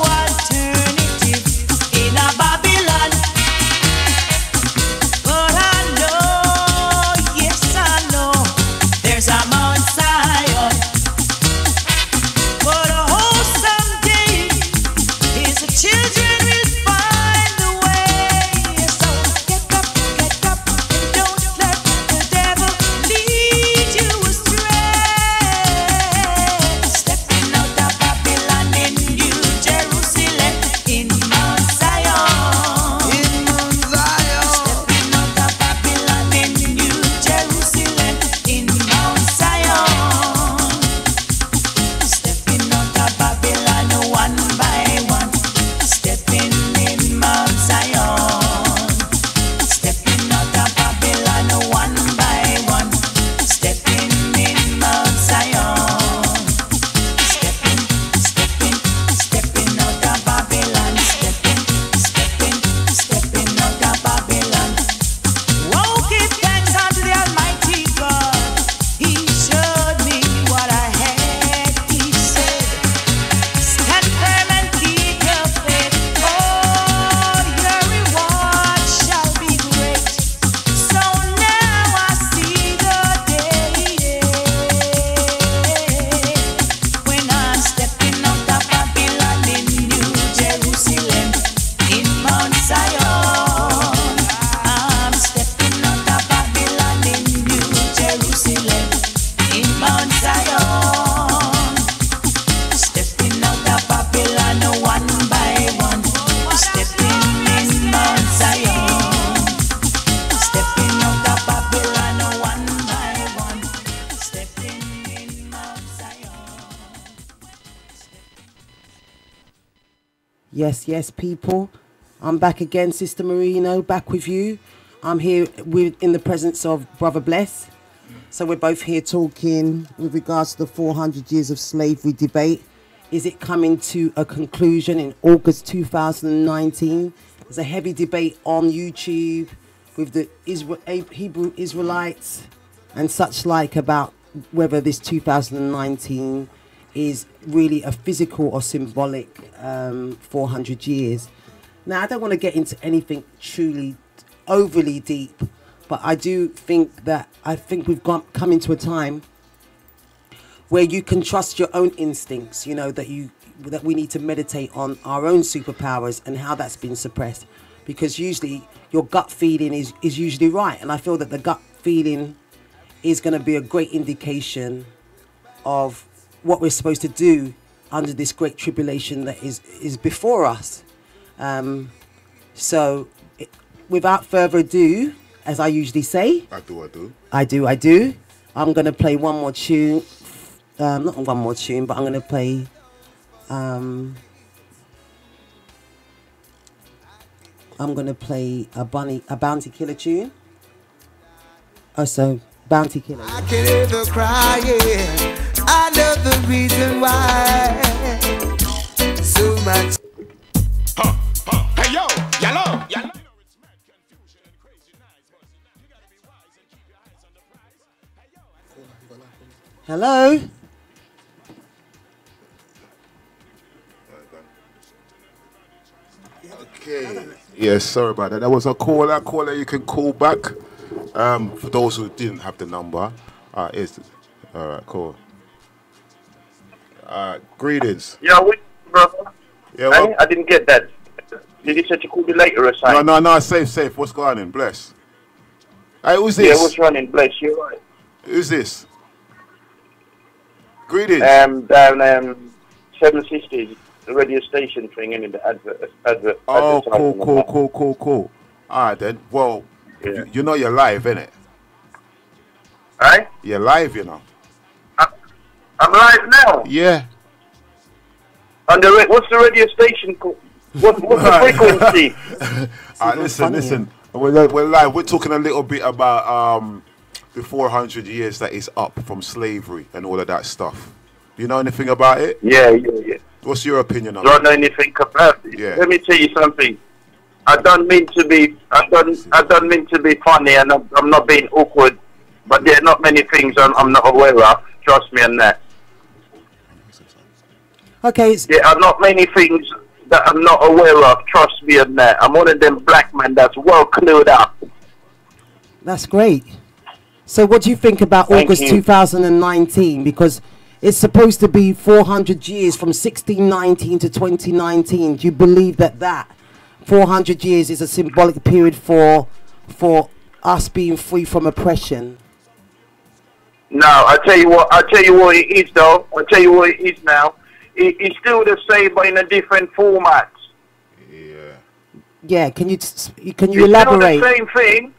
alternative in a Babylon, but I know, yes I know, there's a Mount Zion. But oh, someday his children will find the way. So get up, and don't let the devil lead you astray. Stepping out of Babylon in New Jerusalem, in Mount Zion. In Mount Zion. Stepping out of Babylon in New Jerusalem, in Mount Zion. Stepping out of Babylon one by one, stepping in Mount Zion. Stepping out of Babylon one by one, stepping in Mount Zion. Stepping, stepping, stepping out of Babylon, stepping, stepping, stepping out of Babylon. Oh, give thanks unto the Almighty God. He showed me what I had. He said, stand firm and keep your faith. Oh, your reward shall be great. So now I see the day when I'm stepping out of Babylon in New Jerusalem, in Mount Zion. I'm stepping out of Babylon in New Jerusalem, in Mount Zion. Stepping out of Babylon one by one, stepping in Mount Zion. Stepping out of Babylon one by one, stepping in Mount Zion. Yes, yes, people. I'm back again, Sista Moorino, back with you. I'm here in the presence of Brother Bless. So we're both here talking with regards to the 400 years of slavery debate. Is it coming to a conclusion in August 2019? There's a heavy debate on YouTube with the Hebrew Israelites and such like about whether this 2019 is really a physical or symbolic 400 years. Now, I don't want to get into anything truly overly deep, but I do think we've come into a time where you can trust your own instincts, you know, that we need to meditate on our own superpowers and how that's been suppressed, because usually your gut feeling is usually right, and I feel that the gut feeling is going to be a great indication of what we're supposed to do under this great tribulation that is before us. Without further ado, as I usually say, I do. I'm going to play one more tune. Not one more tune, but I'm going to play I'm going to play a Bounty Killer tune. Also, Bounty Killers. I can hear the crying. I know the reason why. So much. Hey yo, yellow, yellow. Hello? Okay. Yes, sorry about that. That was a caller. Caller, you can call back. For those who didn't have the number, all right, cool. Greetings. Yeah, brother. Yeah, well, Hey, I didn't get that. Did you say to call me later or something? no, safe. What's going on? Bless. Hey, who's this? Yeah, what's running? Bless you, right? Who's this? Greetings. Down 7 Sisters, the radio station thing, and in the advert. Oh, cool. All right then. Well, Yeah. you know you're live, innit? Right? You're live, you know. I'm live now. Yeah. On the what's the radio station called? What's the frequency? Listen. We're live. We're talking a little bit about the 400 years that is up from slavery and all of that stuff. Do you know anything about it? Yeah. What's your opinion on Don't know anything about it. Yeah. Let me tell you something. I don't mean to be funny, and I'm not being awkward. But there are not many things I'm not aware of. Trust me on that. Okay. There are not many things that I'm not aware of. Trust me on that. I'm one of them black men that's well clued up. That's great. So what do you think about Thank August you. 2019? Because it's supposed to be 400 years from 1619 to 2019. Do you believe that 400 years is a symbolic period for us being free from oppression? No, I tell you what it is though. I tell you what it is now. It's still the same but in a different format. Yeah. Yeah, can you It's elaborate? still the same thing.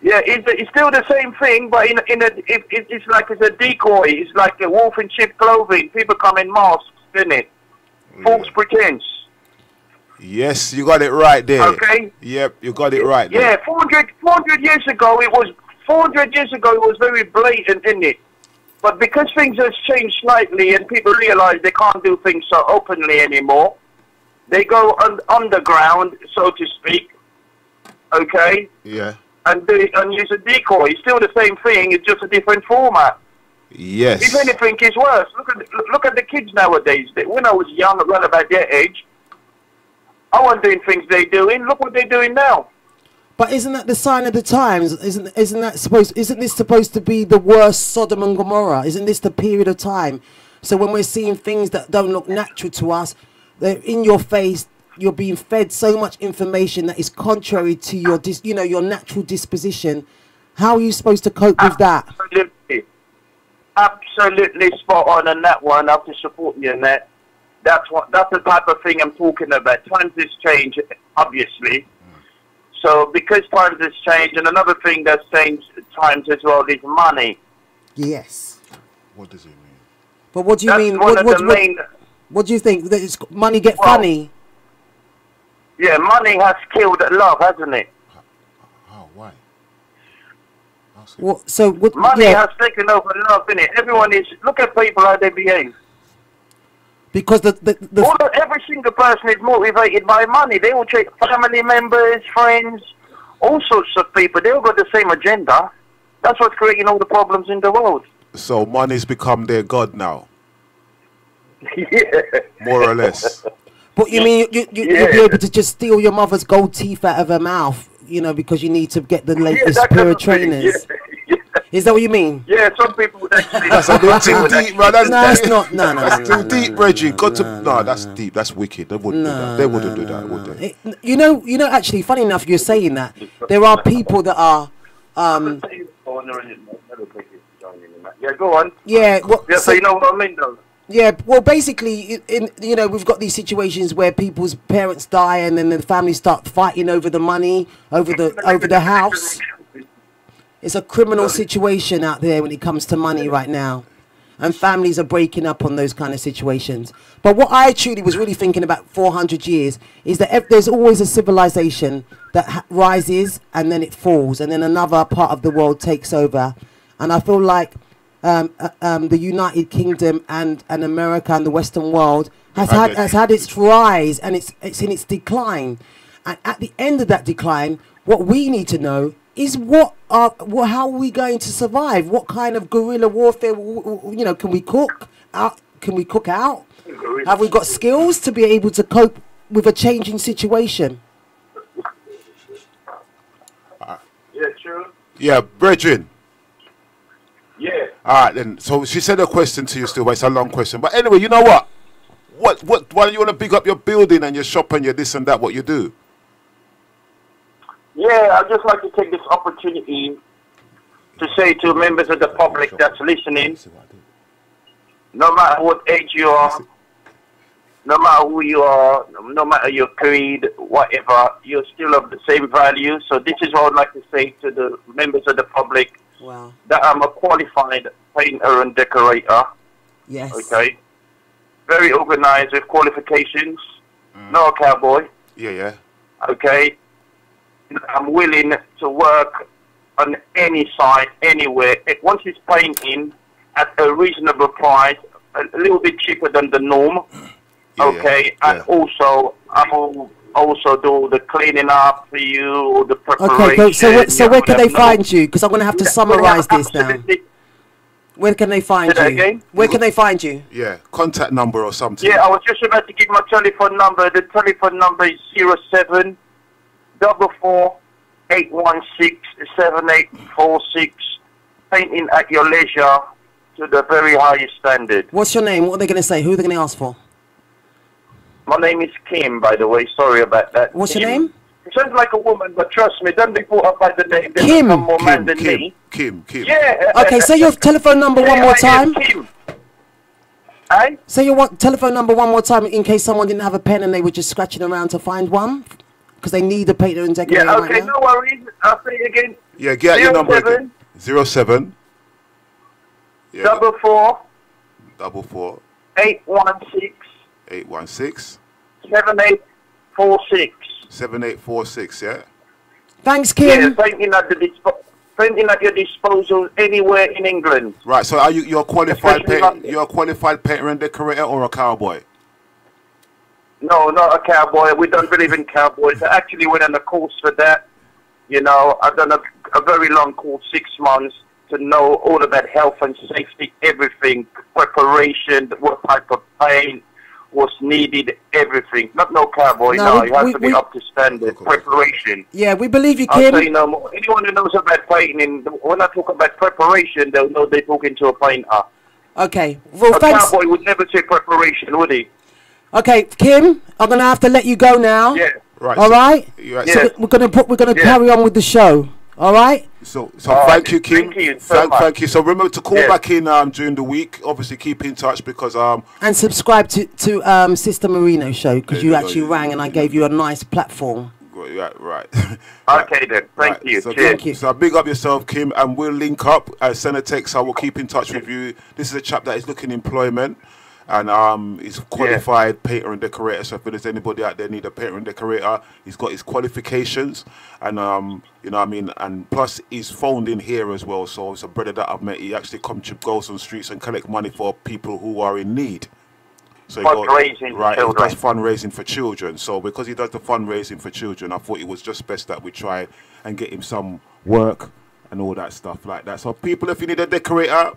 Yeah, it's still the same thing, but it's like it's a decoy. It's like a wolf in sheep clothing. People come in masks, isn't it? False pretense. Yes, you got it right there. Okay. Yep, you got it right there. Yeah, 400 years ago it was very blatant, isn't it? But because things have changed slightly and people realize they can't do things so openly anymore, they go underground, so to speak. Okay. Yeah. And use a decoy. It's still the same thing. It's just a different format. Yes. If anything, it's worse. Look at the kids nowadays. When I was young, around about their age, I wasn't doing things they're doing. Look what they're doing now. But isn't that the sign of the times? Isn't this supposed to be the worst Sodom and Gomorrah? Isn't this the period of time? So when we're seeing things that don't look natural to us, they're in your face. You're being fed so much information that is contrary to your natural disposition. How are you supposed to cope with that? Absolutely spot on that one. I have to support you on that. That's the type of thing I'm talking about. Times has changed, obviously. So because times has changed, and another thing that's changed times as well is money. Yes. What does it mean? But what do you mean? What do you think? That it's money get funny? Yeah, money has killed love, hasn't it? How? Why? Money has taken over love, innit? Everyone is. Look at people how they behave. Because every single person is motivated by money. They all take family members, friends, all sorts of people. They all got the same agenda. That's what's creating all the problems in the world. So money's become their god now. Yeah. More or less. But you mean you'll be able to just steal your mother's gold teeth out of her mouth, because you need to get the latest pair of trainers? Is that what you mean? Yeah, some people would actually. That's a bit too deep, bro. That's not. No, that's too deep, Reggie. No, that's deep. That's wicked. They wouldn't do that. They wouldn't do that, would they? You know. Actually, funny enough, you're saying that there are people that are. Yeah, go on. Yeah. So you know what I mean, though. Yeah, well, basically, we've got these situations where people's parents die, and then the family start fighting over the money, over the house. It's a criminal situation out there when it comes to money right now, and families are breaking up on those kind of situations. But what I truly was really thinking about 400 years is that there's always a civilization that rises and then it falls, and then another part of the world takes over. And I feel like the United Kingdom and America and the Western world has had its rise, and it's in its decline. And at the end of that decline, what we need to know is how are we going to survive? What kind of guerrilla warfare? You know, can we cook out? Can we cook out? Have we got skills to be able to cope with a changing situation? Yeah, true. Yeah, brethren. Yeah. All right, then. So she said a question to you still, but it's a long question. But anyway, you know what? Why do you want to big up your building and your shop and your this and that, what you do? Yeah, I'd just like to take this opportunity to say to members of the public that's listening, no matter what age you are, no matter who you are, no matter your creed, whatever, you're still of the same value. So this is what I'd like to say to the members of the public. Wow. That I'm a qualified painter and decorator. Yes. Okay. Very organized with qualifications. Not a cowboy. Yeah. Okay. I'm willing to work on any site, anywhere. Once it's painting at a reasonable price, a little bit cheaper than the norm. Okay. And also, I will also do the cleaning up for you, the preparation. Okay, so where can they find you? Because I'm going to have to summarize this now. Where can they find you? Again? Where can they find you? Yeah, contact number or something. Yeah, I was just about to give my telephone number. The telephone number is 07 44 816 7846. Painting at your leisure to the very highest standard. What's your name? What are they going to say? Who are they going to ask for? My name is Kim, by the way. Sorry about that. What's Kim. your name? It sounds like a woman, but trust me, don't be brought up by the name. There's Kim. more man than me. Kim. Yeah. Okay, say your telephone number one more time. Kim. Hey? Say your telephone number one more time in case someone didn't have a pen and they were just scratching around to find one. Because they need a painter and decorator. Yeah, okay, right now. no worries. I'll say it again. Yeah, get your number again. 07 44 816 7846. 7846, yeah? Thanks, Kim. Yeah, painting at your disposal anywhere in England. Right, so you're a qualified painter and decorator or a cowboy? No, not a cowboy. We don't believe in cowboys. I actually went on a course for that. You know, I've done a very long course, 6 months, to know all about health and safety, everything, preparation, what type of paint was needed, everything. Not no cowboy, no. You have to be up to standard. Preparation. Yeah, we believe you, I'll Kim. say no more. Anyone who knows about painting, when I talk about preparation, they'll know they're talking to a painter. Okay. Well, a thanks. cowboy would never say preparation, would he? Okay, Kim, I'm going to have to let you go now. Yeah. Right. All right? Yeah. So we're going to carry on with the show. All right? So thank you, Kim. Thank you so much. Thank you. So remember to call back in during the week. Obviously, keep in touch because and subscribe to Sista Moorino show because you actually rang and I gave you a nice platform. Right. Okay then. Thank you. So, Cheers. Thank you. So big up yourself, Kim, and we'll link up. Send a text. I will keep in touch with you. This is a chap that is looking employment. And he's a qualified painter and decorator. So if there's anybody out there need a painter and decorator, he's got his qualifications, and you know what I mean. And plus, he's phoned in here as well. So it's a brother that I've met. He actually goes on streets and collect money for people who are in need. So fundraising for children. He does fundraising for children. So because he does the fundraising for children, I thought it was just best that we try and get him some work and all that stuff like that. So people, if you need a decorator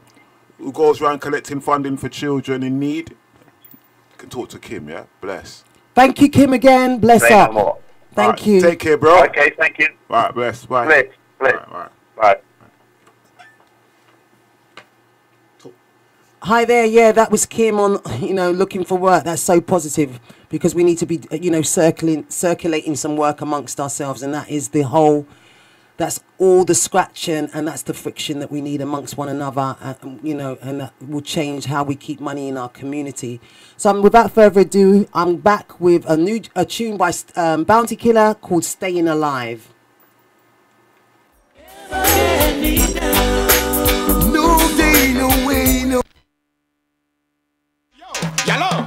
who goes around collecting funding for children in need, you can talk to Kim, yeah? Bless. Thank you, Kim, again. Bless Say up. no more. Thank you. Take care, bro. Okay, thank you. All right, bless. Bye. Bless. Right. Bye. Hi there. Yeah, that was Kim on, looking for work. That's so positive because we need to be, circulating some work amongst ourselves, and that is that's all the scratching and that's the friction that we need amongst one another, and that will change how we keep money in our community. So without further ado, I'm back with a tune by Bounty Killer called Staying Alive. No day, no way, no.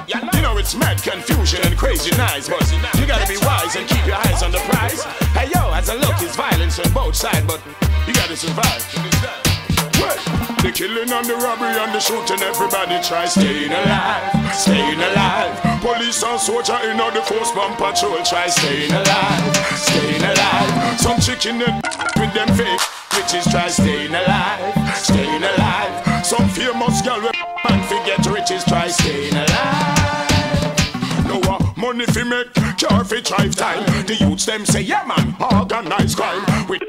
You know it's mad confusion and crazy nights, but you gotta be wise and keep your eyes on the prize. Hey yo, as I look, it's violence on both sides, but you gotta survive. killing and the robbery and the shooting, everybody try staying alive, staying alive. Police and soldier in all the force bomb patrol try staying alive, staying alive. Some chicken with them fake bitches try staying alive, staying alive. Some famous girl with man forget riches try staying alive. No money fi make, car fi drive time. The youths them say yeah man, organized crime. With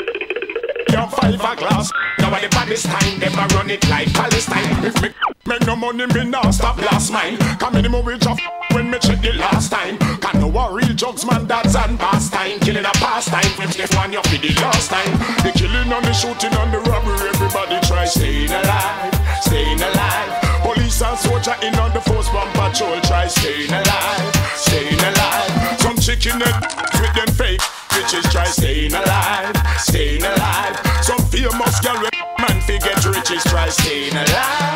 your 5 a glass. Now at the baddest time, them a run it like Palestine. If me make no money, me now stop last mine. Come in the movie job when me check the last time. Can no a real drugs man, that's and pastime. Killing a pastime, if one you for the last time. The killing and the shooting and the robbery, everybody try staying alive, staying alive. Police and soldier in on the force bomb patrol try staying alive, staying alive. Some chicken with them fake bitches try staying alive, staying alive. Some famous girl with man forget riches try staying alive.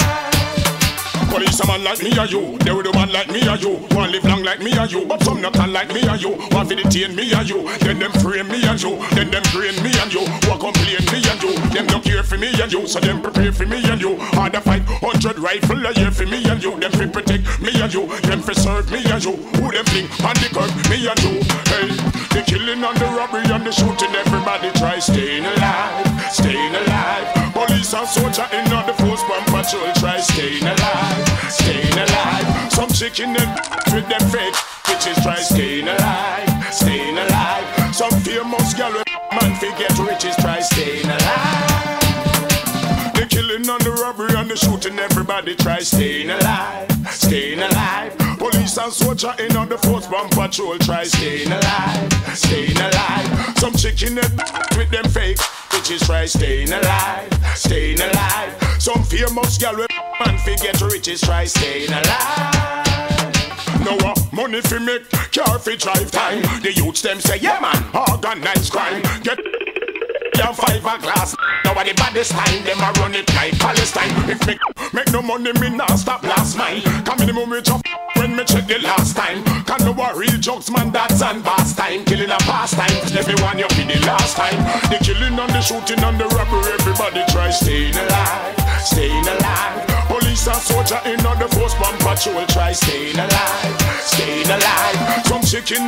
Police a man like me or you, they with a man like me or you. One live long like me or you, but some not like me or you. One for detain me or you, then them frame me and you, then them train me and you. One complain me and you, them don't care for me and you, so them prepare for me and you. Hard to fight 100 rifle a year for me and you. Them fi protect me and you, them fi serve me and you. Who them fling on the curb, me and you. Hey, the killing and the robbery and the shooting, everybody try staying alive, staying alive. Police and soldier in all the force bomb patrol try staying alive, staying alive. Some chicken with them fake bitches try staying alive, staying alive. Some famous girl with man forget riches try staying alive. The killing and the robbery and the shooting, everybody try staying alive, staying alive. Police and soldier in on the force bomb patrol try staying alive, staying alive. Some chicken with them fake bitches try staying alive, staying alive. Some famous girl with man forget riches try staying alive. No money fi make, car fi drive time. The youths them say yeah man, organized crime. Get your 5 a glass. Now at the baddest time, them a run it like Palestine. If me make no money, me now stop last mile. Come in the moment of when me check the last time. Can no a real drugs man, that's and pastime. Killing a pastime, everyone you be the last time. The killing and the shooting and the robbery, everybody try staying alive, staying alive. Police and soldier in on the force bomb patrol try staying alive, staying alive. Some chicken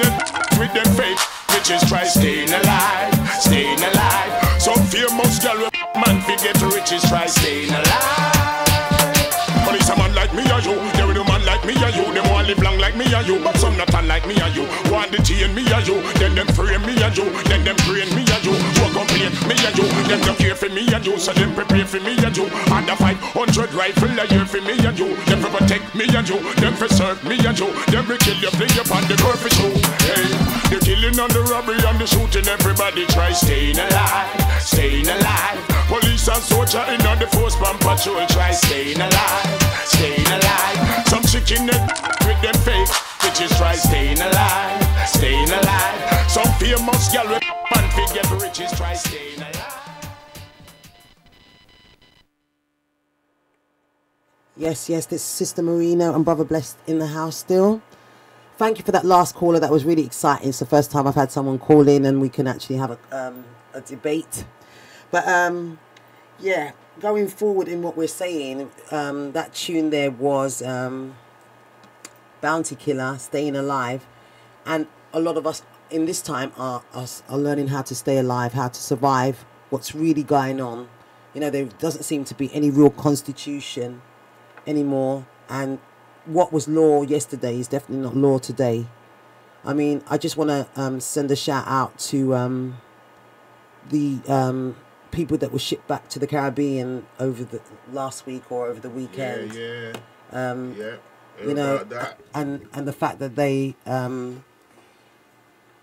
with them fake bitches try staying alive, staying alive. Some famous girl with man forget riches try staying alive. Police a man like me or you, they with a man like me or you. Them want live long like me or you, but some not like me or you. Want the tea and me or you, then them frame me or you, then them train me or you. Who complain me or you, them don't care for me or you, so them prepare for me or you. And the 500 rifle a year for me and you. Them for protect me and you, them for serve me and you. Them will kill you, play upon the curfew show. Hey, the killing and the robbery and the shooting, everybody try staying alive, staying alive. Police and soldier in on the force bomb patrol try staying alive, staying alive. Some chicken with them fake bitches try staying alive, staying alive. Some famous girl with man forget riches try staying alive. Yes, this is Sista Moorino and Brother Blessed in the house still. Thank you for that last caller. That was really exciting. It's the first time I've had someone call in and we can actually have a debate. But yeah, going forward in what we're saying, that tune there was Bounty Killer, Staying Alive. And a lot of us in this time are learning how to stay alive, how to survive what's really going on. You know, there doesn't seem to be any real constitution anymore. And what was law yesterday is definitely not law today. I mean, I just want to send a shout out to the people that were shipped back to the Caribbean over the last week or over the weekend. Yeah. You know, and the fact that they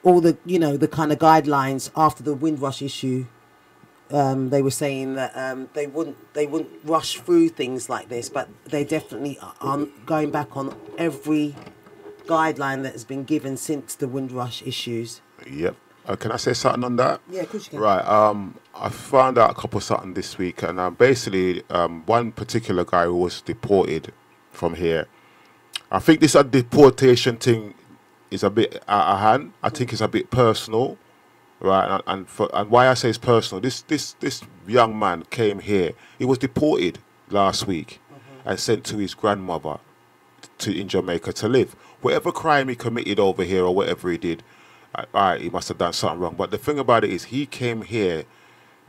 all the, you know, the kind of guidelines after the Windrush issue, they were saying that they wouldn't rush through things like this, but they definitely are going back on every guideline that has been given since the Windrush issues. Yep. Can I say something on that? Yeah, of course you can. Right. I found out a couple of something this week, and basically, one particular guy who was deported from here. I think this deportation thing is a bit out of hand. I think it's a bit personal, right? And why I say it's personal, this young man came here. He was deported last week and sent to his grandmother in Jamaica to live. Whatever crime he committed over here or whatever he did, he must have done something wrong. But the thing about it is he came here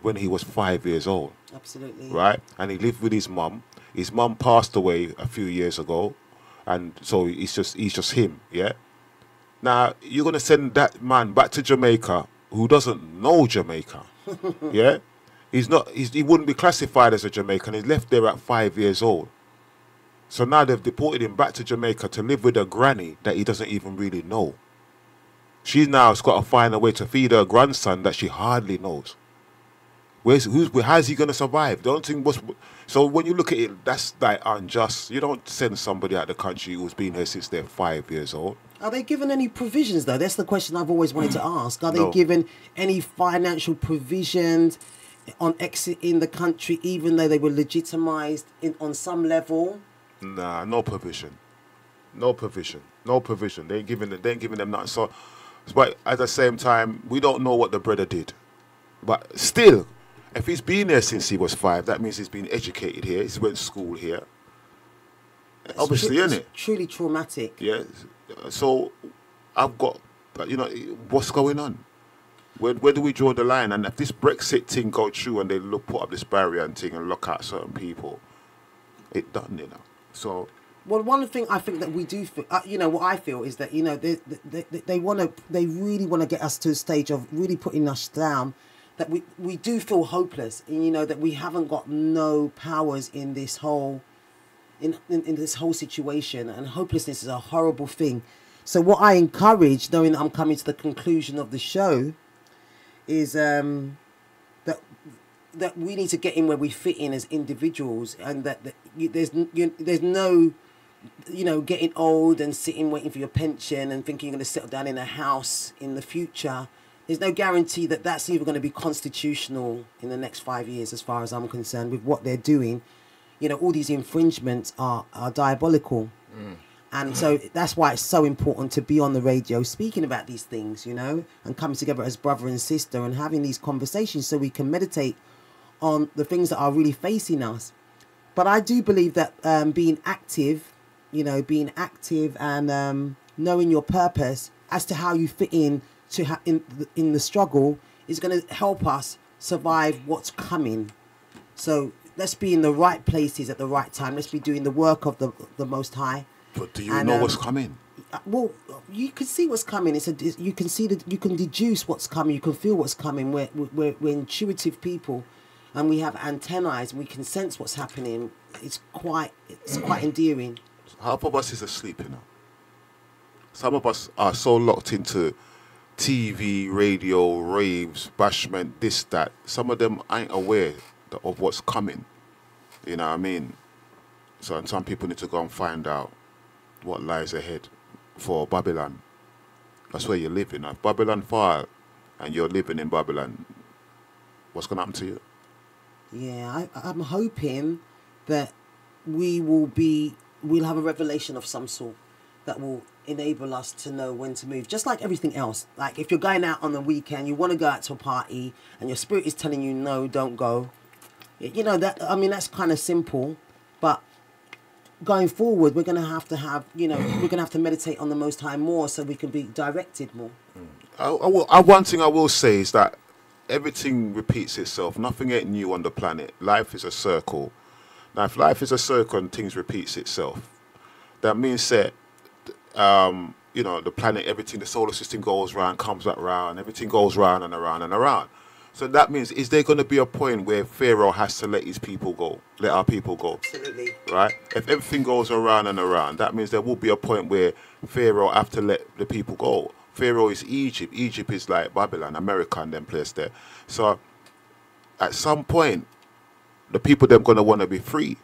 when he was 5 years old. Absolutely. Right? And he lived with his mum. His mum passed away a few years ago. And so he's just him, yeah? Now, you're going to send that man back to Jamaica who doesn't know Jamaica, yeah? He wouldn't be classified as a Jamaican. He's left there at 5 years old. So now they've deported him back to Jamaica to live with a granny that he doesn't even really know. She now's got to find a way to feed her grandson that she hardly knows. How's he going to survive? So when you look at it, that's like unjust. You don't send somebody out of the country who's been here since they're 5 years old. Are they given any provisions, though? That's the question I've always wanted to ask. Are they given any financial provisions on exiting the country, even though they were legitimised on some level? Nah, no provision. No provision. No provision. They ain't giving them nothing. So, but at the same time, we don't know what the brother did. But still, if he's been there since he was 5, that means he's been educated here. He's went to school here. Obviously, isn't it? Truly traumatic. Yeah. So, I've got, what's going on? Where do we draw the line? And if this Brexit thing goes through and they put up this barrier and thing and lock out certain people, it done, So. Well, one thing I think that we do, what I feel is that they really want to get us to a stage of really putting us down. That we do feel hopeless, and that we haven't got no powers in this whole in this whole situation, and hopelessness is a horrible thing. So what I encourage, knowing that I'm coming to the conclusion of the show, is that we need to get in where we fit in as individuals, and that there's no getting old and sitting waiting for your pension and thinking you're going to settle down in a house in the future. There's no guarantee that that's even going to be constitutional in the next 5 years, as far as I'm concerned, with what they're doing. All these infringements are diabolical. And so that's why it's so important to be on the radio speaking about these things, and coming together as brother and sister and having these conversations so we can meditate on the things that are really facing us. But I do believe that being active and knowing your purpose as to how you fit in in the struggle is going to help us survive what's coming. So let's be in the right places at the right time. Let's be doing the work of the Most High. But do you know what's coming? Well, you can see what's coming. You can deduce what's coming. You can feel what's coming. We're intuitive people, and we have antennae, and we can sense what's happening. It's quite endearing. Half of us is asleep, Some of us are so locked into TV, radio, raves, bashment, this, that. Some of them ain't aware of what's coming. You know what I mean? So, and some people need to go and find out what lies ahead for Babylon. That's where you're living. If Babylon fall and you're living in Babylon, what's going to happen to you? Yeah, I'm hoping that we'll have a revelation of some sort that will enable us to know when to move. Just like everything else. Like if you're going out on the weekend, you want to go out to a party and your spirit is telling you, no, don't go. That's kind of simple. But going forward, we're going to have to meditate on the Most High more so we can be directed more. One thing I will say is that everything repeats itself. Nothing ain't new on the planet. Life is a circle. Now, if life is a circle and things repeats itself, that means that, the planet, everything, the solar system goes round, comes back round, everything goes round and around and around. So that means, is there going to be a point where Pharaoh has to let his people go, let our people go? Absolutely. Right? If everything goes around and around, that means there will be a point where Pharaoh have to let the people go. Pharaoh is Egypt. Egypt is like Babylon, America, and them place there. So at some point, the people them going to want to be free.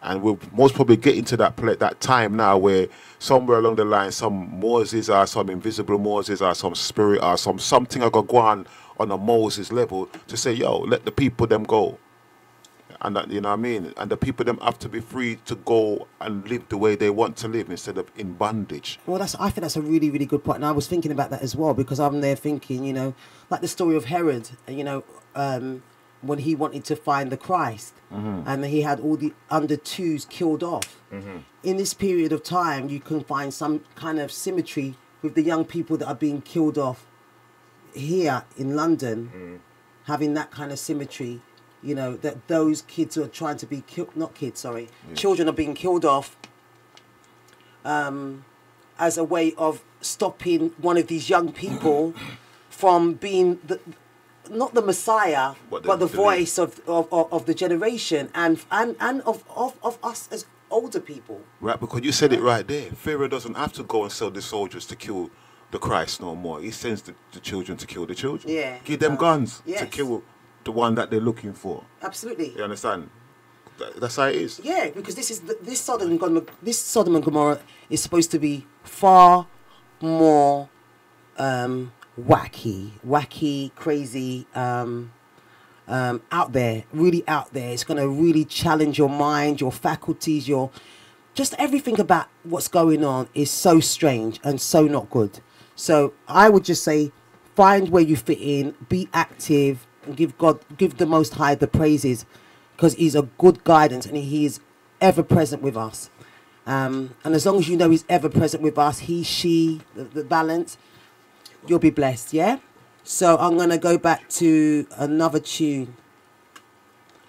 And we'll most probably get into that time now where somewhere along the line, some Moses or some invisible Moses or some spirit or something are going to go on a Moses level to say, yo, let the people them go. And that, you know what I mean? And the people them have to be free to go and live the way they want to live instead of in bondage. Well, I think that's a really, really good point. And I was thinking about that as well, because I'm there thinking, like the story of Herod, when he wanted to find the Christ, and he had all the under twos killed off. In this period of time, you can find some kind of symmetry with the young people that are being killed off here in London, having that kind of symmetry. You know, that those kids are trying to be killed, not kids, sorry, children are being killed off as a way of stopping one of these young people from being not the Messiah, but the voice of the generation and of us as older people. Right, because you said it right there. Pharaoh doesn't have to go and sell the soldiers to kill the Christ no more. He sends the children to kill the children. Yeah. Give them guns to kill the one that they're looking for. Absolutely. You understand? That's how it is. Yeah, because this Sodom and Gomorrah is supposed to be far more wacky, crazy, out there, really out there. It's going to really challenge your mind, your faculties, just everything about what's going on is so strange and so not good. So I would just say, find where you fit in, be active, and give the Most High the praises, because He's a good guidance and He is ever present with us. And as long as you know He's ever present with us, He, she, the balance, you'll be blessed, yeah? So I'm going to go back to another tune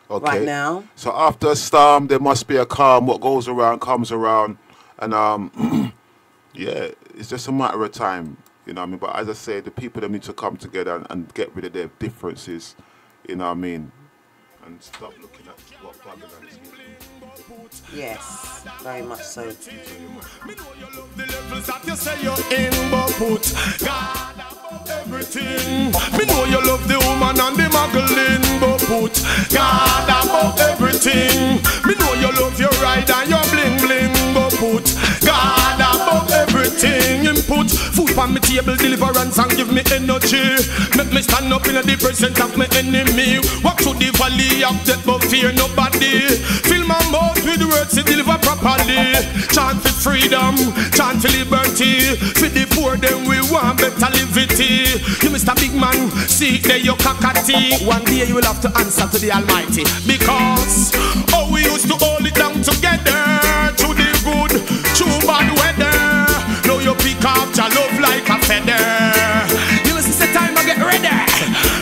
right now. So after a storm, there must be a calm. What goes around comes around. And, yeah, it's just a matter of time, you know what I mean? But as I say, the people that need to come together and get rid of their differences, you know what I mean? And stop looking at what Babylon is. Yes, very much so. Me know you love the levels that you say you're in, but put God above everything. Me know you love the woman and the muggling, but put God above everything. Me know you love your ride and your bling bling, but put God above everything. Put food on my table, deliverance and give me energy. Make me stand up in the presence of my enemy. Walk through the valley of death, but fear nobody. Fill my mouth with the words to deliver properly. Chant for freedom, chant for liberty. For the poor, then we want better liberty. You Mr. Big Man, see there your cockatee. One day you will have to answer to the Almighty. Because, we used to hold it down together. Through the good, through bad weather. Now you pick up your love like a feather. You listen, say time I get ready.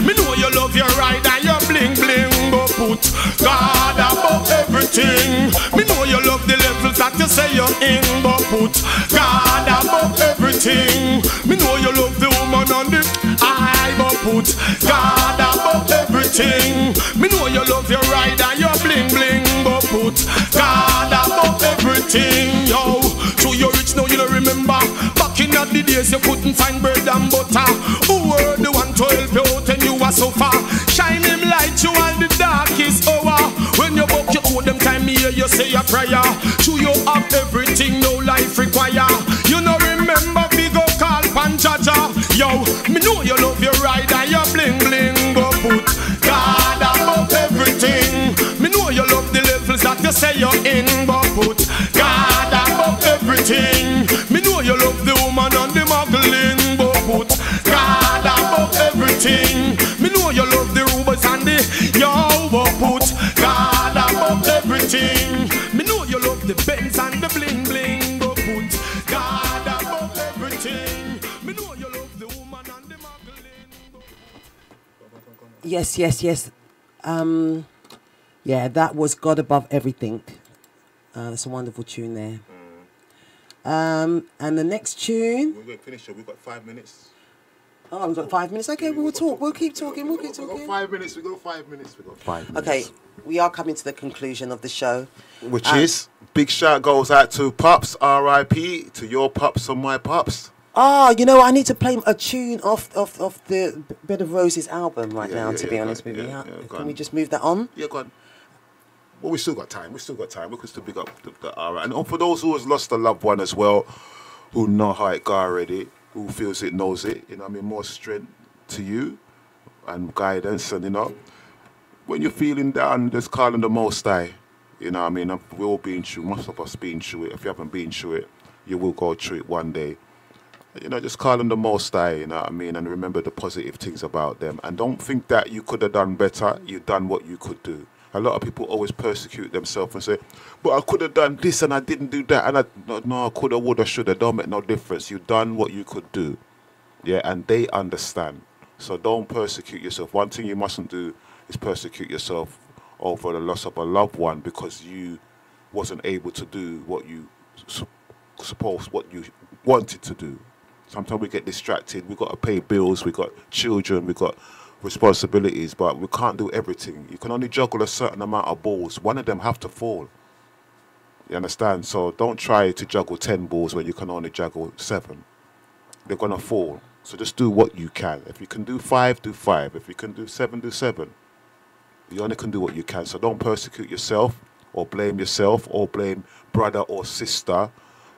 Me know you love your ride and your bling bling, but put God above everything. Me know you love the levels that you say you're in, but put God above everything. Me know you love the woman on the eye, but put God above everything. Me know you love your ride and your bling bling, but put God above everything. Yo, so you're rich now, you don't remember. Back in the days you couldn't find bread and butter. Who were the one to help you out and you were so far? Shine him light you and the dark is over. When you walk you owe them time here you say a prayer. So you have everything no life require. You know remember big up call Panjaja. Yo, me know you love your ride and your bling bling, but put God above everything. Me know you love the levels that you say you're in, but put God above everything. Me know you love the woman and the muggling, but put God above everything. Me know you love the Rubers and the yo, but put God above everything. Me know you love the Benz and the bling bling, but put God above everything. Me know you love the woman and the muggling. Yes. Yeah, that was God Above Everything. That's a wonderful tune there. And the next tune. We're going to finish it. We've got 5 minutes. Oh, we've got 5 minutes. Okay, we'll talk. We'll keep talking. We've got 5 minutes. We've got 5 minutes. Okay, we are coming to the conclusion of the show. Which is, big shout goes out to Pops, R.I.P. to your Pops and my Pops. Oh, you know, I need to play a tune off the Bed of Roses album now, to be honest with you. Can we just move that on? Yeah, go on. Well, we still got time. We can still pick up the R. And for those who has lost a loved one as well, who know how it go already, who feels it, knows it, you know what I mean, more strength to you and guidance. And, you know, when you're feeling down, just call on the Most High. You know what I mean? We're all been through, most of us been through it. If you haven't been through it, you will go through it one day. You know, just call them the Most High, you know what I mean? And remember the positive things about them. And don't think that you could have done better. You've done what you could do. A lot of people always persecute themselves and say, but I could have done this and I didn't do that. And no, I could have, would have, should have. Don't make no difference. You've done what you could do. Yeah, and they understand. So don't persecute yourself. One thing you mustn't do is persecute yourself over the loss of a loved one because you wasn't able to do what you what you wanted to do. Sometimes we get distracted. We've got to pay bills. We've got children. We've got responsibilities. But we can't do everything. You can only juggle a certain amount of balls. One of them have to fall. You understand? So don't try to juggle 10 balls when you can only juggle 7. They're going to fall. So just do what you can. If you can do 5, do 5. If you can do 7, do 7. You only can do what you can. So don't persecute yourself or blame brother or sister.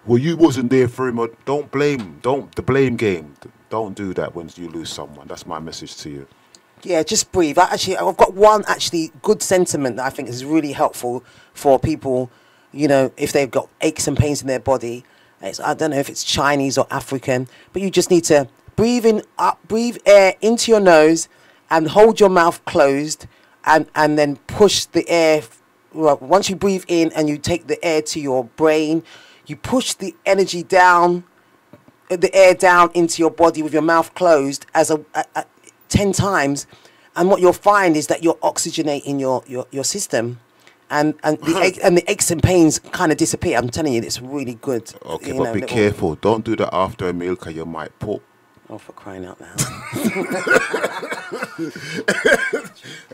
Well, you wasn't there for him. Don't blame. The blame game. Don't do that when you lose someone. That's my message to you. Yeah, just breathe. I've got one actually good sentiment that I think is really helpful for people, you know, if they've got aches and pains in their body. I don't know if it's Chinese or African, but you just need to breathe air into your nose and hold your mouth closed and then push the air. Well, once you breathe in and you take the air to your brain, you push the energy down, the air down into your body with your mouth closed 10 times, and what you'll find is that you're oxygenating your system, and the aches and pains kind of disappear. I'm telling you, it's really good. Okay, but be careful. Don't do that after a meal because you might poop. Oh, for crying out loud.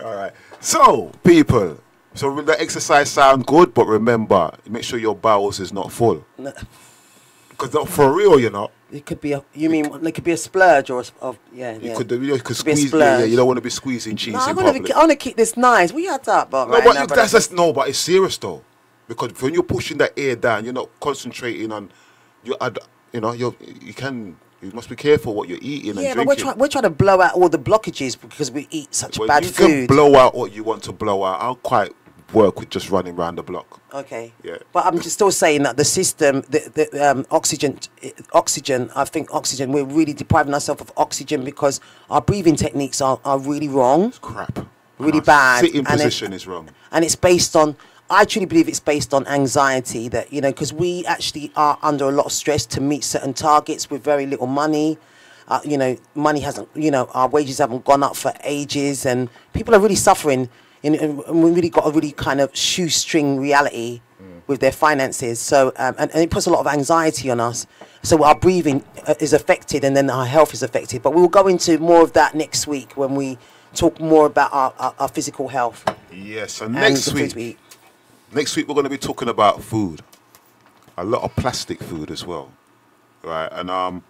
All right. So, people. So the exercise sound good, but remember, make sure your bowels is not full. Because for real, you know. It could be it could be a splurge or yeah. You could squeeze. Yeah, you don't want to be squeezing cheese in public. I want to keep this nice. We had that, but no, but that's just no. But it's serious though, because when you're pushing that air down, you're not concentrating on you must be careful what you're eating and drinking. Yeah, but we're trying to blow out all the blockages because we eat such bad food. You can blow out what you want to blow out. I'll quite work with just running around the block. Okay. Yeah. But I'm just still saying that the system, oxygen. I think oxygen. We're really depriving ourselves of oxygen because our breathing techniques are really wrong. It's crap. Really bad. Sitting position is wrong. And it's based on. I truly believe it's based on anxiety that, you know, because we actually are under a lot of stress to meet certain targets with very little money. You know, money hasn't, you know, our wages haven't gone up for ages and people are really suffering. And we really got a really kind of shoestring reality with their finances. So, and it puts a lot of anxiety on us. So our breathing is affected and then our health is affected. But we will go into more of that next week when we talk more about our physical health. Yes, so next week. Next week, we're going to be talking about food. A lot of plastic food as well. Right? And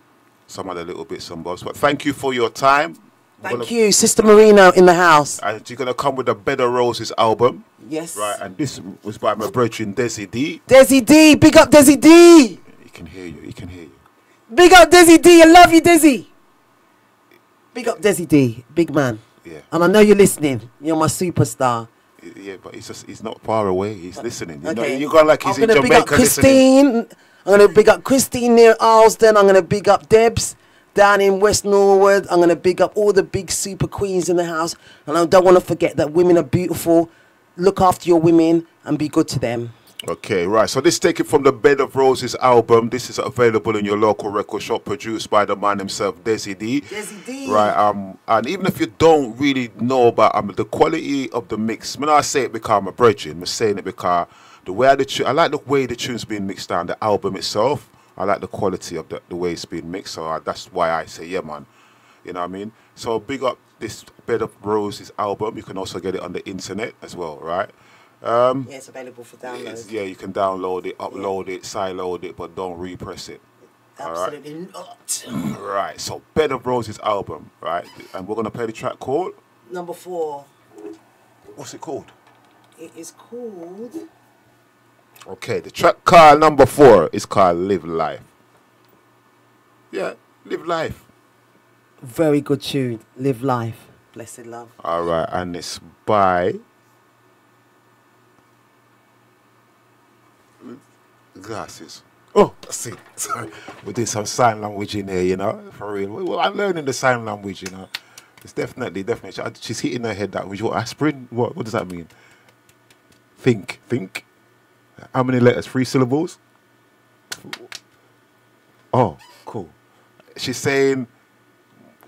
some other little bits and bobs. But thank you for your time. Thank you. Sista Moorino in the house. And you're going to come with the Bed of Roses album. Yes. Right? And this was by my brethren, Desi D. Desi D. Big up Desi D. He can hear you. He can hear you. Big up Desi D. I love you, Desi. Big up Desi D. Big man. Yeah. And I know you're listening. You're my superstar. Yeah, but he's not far away. He's listening. You know, Okay. you're going like he's in Jamaica big up Christine. listening. I'm going to big up Christine near Alston. I'm going to big up Debs down in West Norwood. I'm going to big up all the big super queens in the house. And I don't want to forget that women are beautiful. Look after your women and be good to them. Okay, right. So this is taken from the Bed of Roses album. This is available in your local record shop, produced by the man himself, Desi D. Desi D. Right. And even if you don't really know about the quality of the mix, when I say it because I'm a brethren, I'm saying it because the way I like the way the tune's being mixed down, the album itself. I like the quality of the way it's being mixed. So that's why I say, yeah, man. You know what I mean? So big up this Bed of Roses album. You can also get it on the internet as well, right? Yeah, it's available for download. Yeah, you can download it, upload it, sideload it, but don't repress it. Absolutely not. Right, so Bed of Roses album, right? And we're going to play the track called? Number 4. What's it called? It is called... Okay, the track called number 4 is called Live Life. Yeah, Live Life. Very good tune. Live Life. Blessed love. All right, and it's by... Glasses. Oh, see, sorry. We did some sign language in here, you know, for real. Well, I'm learning the sign language, you know. It's definitely. She's hitting her head that with what aspirin? What does that mean? Think. How many letters? 3 syllables? Oh, cool. She's saying,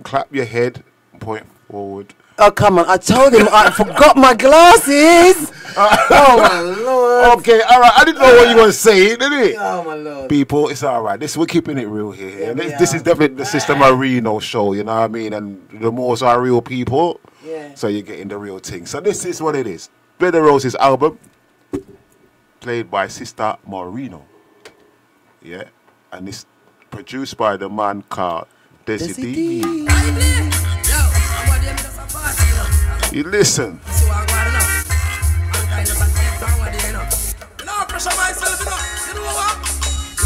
clap your head, point forward. Oh, come on. I told him I forgot my glasses. Oh, my Lord. Okay, all right. I didn't know what you were going to say, didn't it? Oh, my Lord. People, it's all right. We're keeping it real here. Yeah, This is definitely the Sista Moorino show, you know what I mean? And the Moors are real people. Yeah. So you're getting the real thing. So this is what it is. Blood and Roses album, played by Sista Moorino. Yeah. And it's produced by the man called Desi D. You listen. Pressure myself, you know what?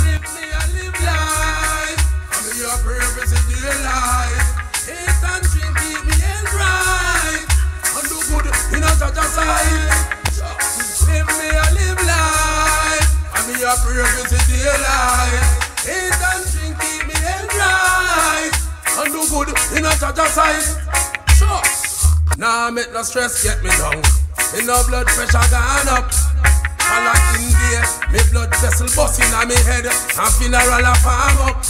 Live me and live life. I'm in your purpose in the life. Eat and drink, keep me in right. And do good in a judge's sight. Live me and live life. I'm in your purpose in the life. Eat and drink, keep me in right. And do good in a judge's sight. Sure. Now make no stress get me down. In no blood pressure gone up. I like India, me blood vessel busting on me head, and funeral a farm up.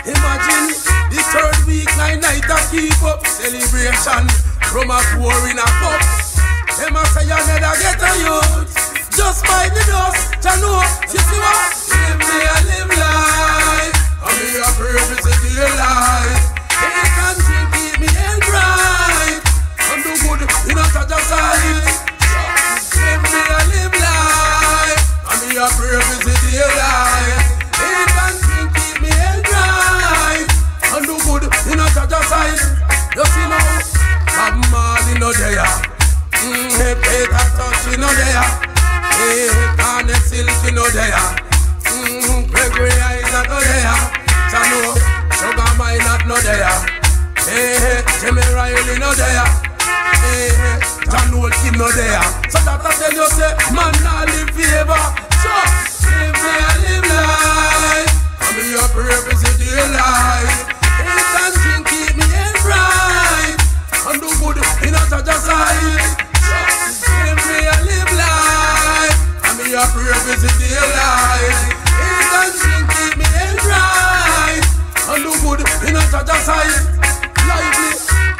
Imagine the 3rd week, night I keep up celebration from a pour in a cup. Them a say you never get a youth, just by the dust, you know. You see what? Live me a live life, and me a purpose in the life. Eat and drink, keep me in right, and do good in a judge's sight. Live me a live life, and me a purpose in the life. Eat and drink, keep me in right, and do good in a judge's sight. You see now, Bob Marley no there, Peter Tosh no there, Garnet Silk no there, Gregory Isaac no there, Chano, Sugar Minot no there, Jimmy Riley no there. John Old Kim no there. So that I tell you say, man not live forever. So, live me and live life. I'm in your purpose in the life. Eat and drink, keep me in right. And do good in a judge's sight. So, live me and live life. I'm in your purpose in the life. Eat and drink, keep me in right. And do good in a judge's sight. Lively.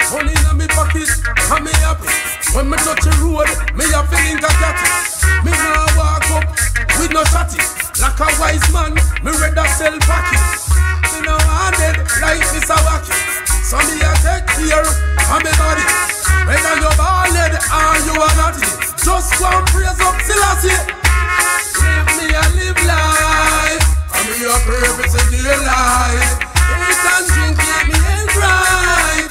Money in my pocket, and me happy. When me touch the road, me a feeling a catty. Me now walk up with no shotty. Like a wise man, me rather sell packy. Me now handed like this a wacky. So me a take care of me body. Whether you balled or you are naughty, just go and praise up Selassie. Live me a live life, and me a purpose in the life. Eat and drink, keep me in right.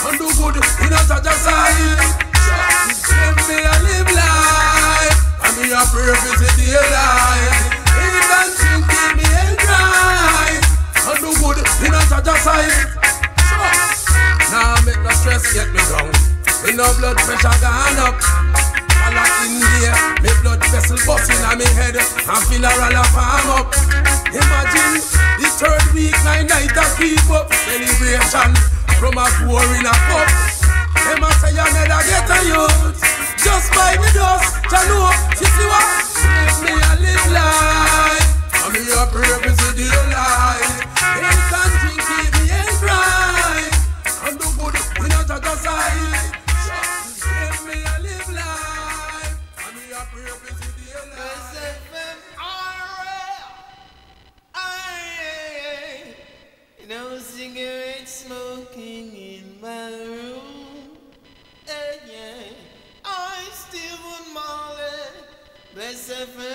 And do good in a judge's sight. Live me a live life, and me a purpose in the life. Eat and drink, keep me in right. And do good in a judge's sight. Now make no stress get me down. Me no blood pressure gone up. I like India, me blood vessel busting on me head, and funeral a farm up. Imagine the 3rd week, night I keep up celebration from a pour in a cup. Them a say you never get a youth, just by the dust, you know. You see what? Live me a live life, and me a purpose in the life. Eat and drink, keep me in right, and do good in a judge's sight. Live me a live life, and me a purpose in the life. No cigarette smoking in my room. Yeah. I still want Marley. Bless FM.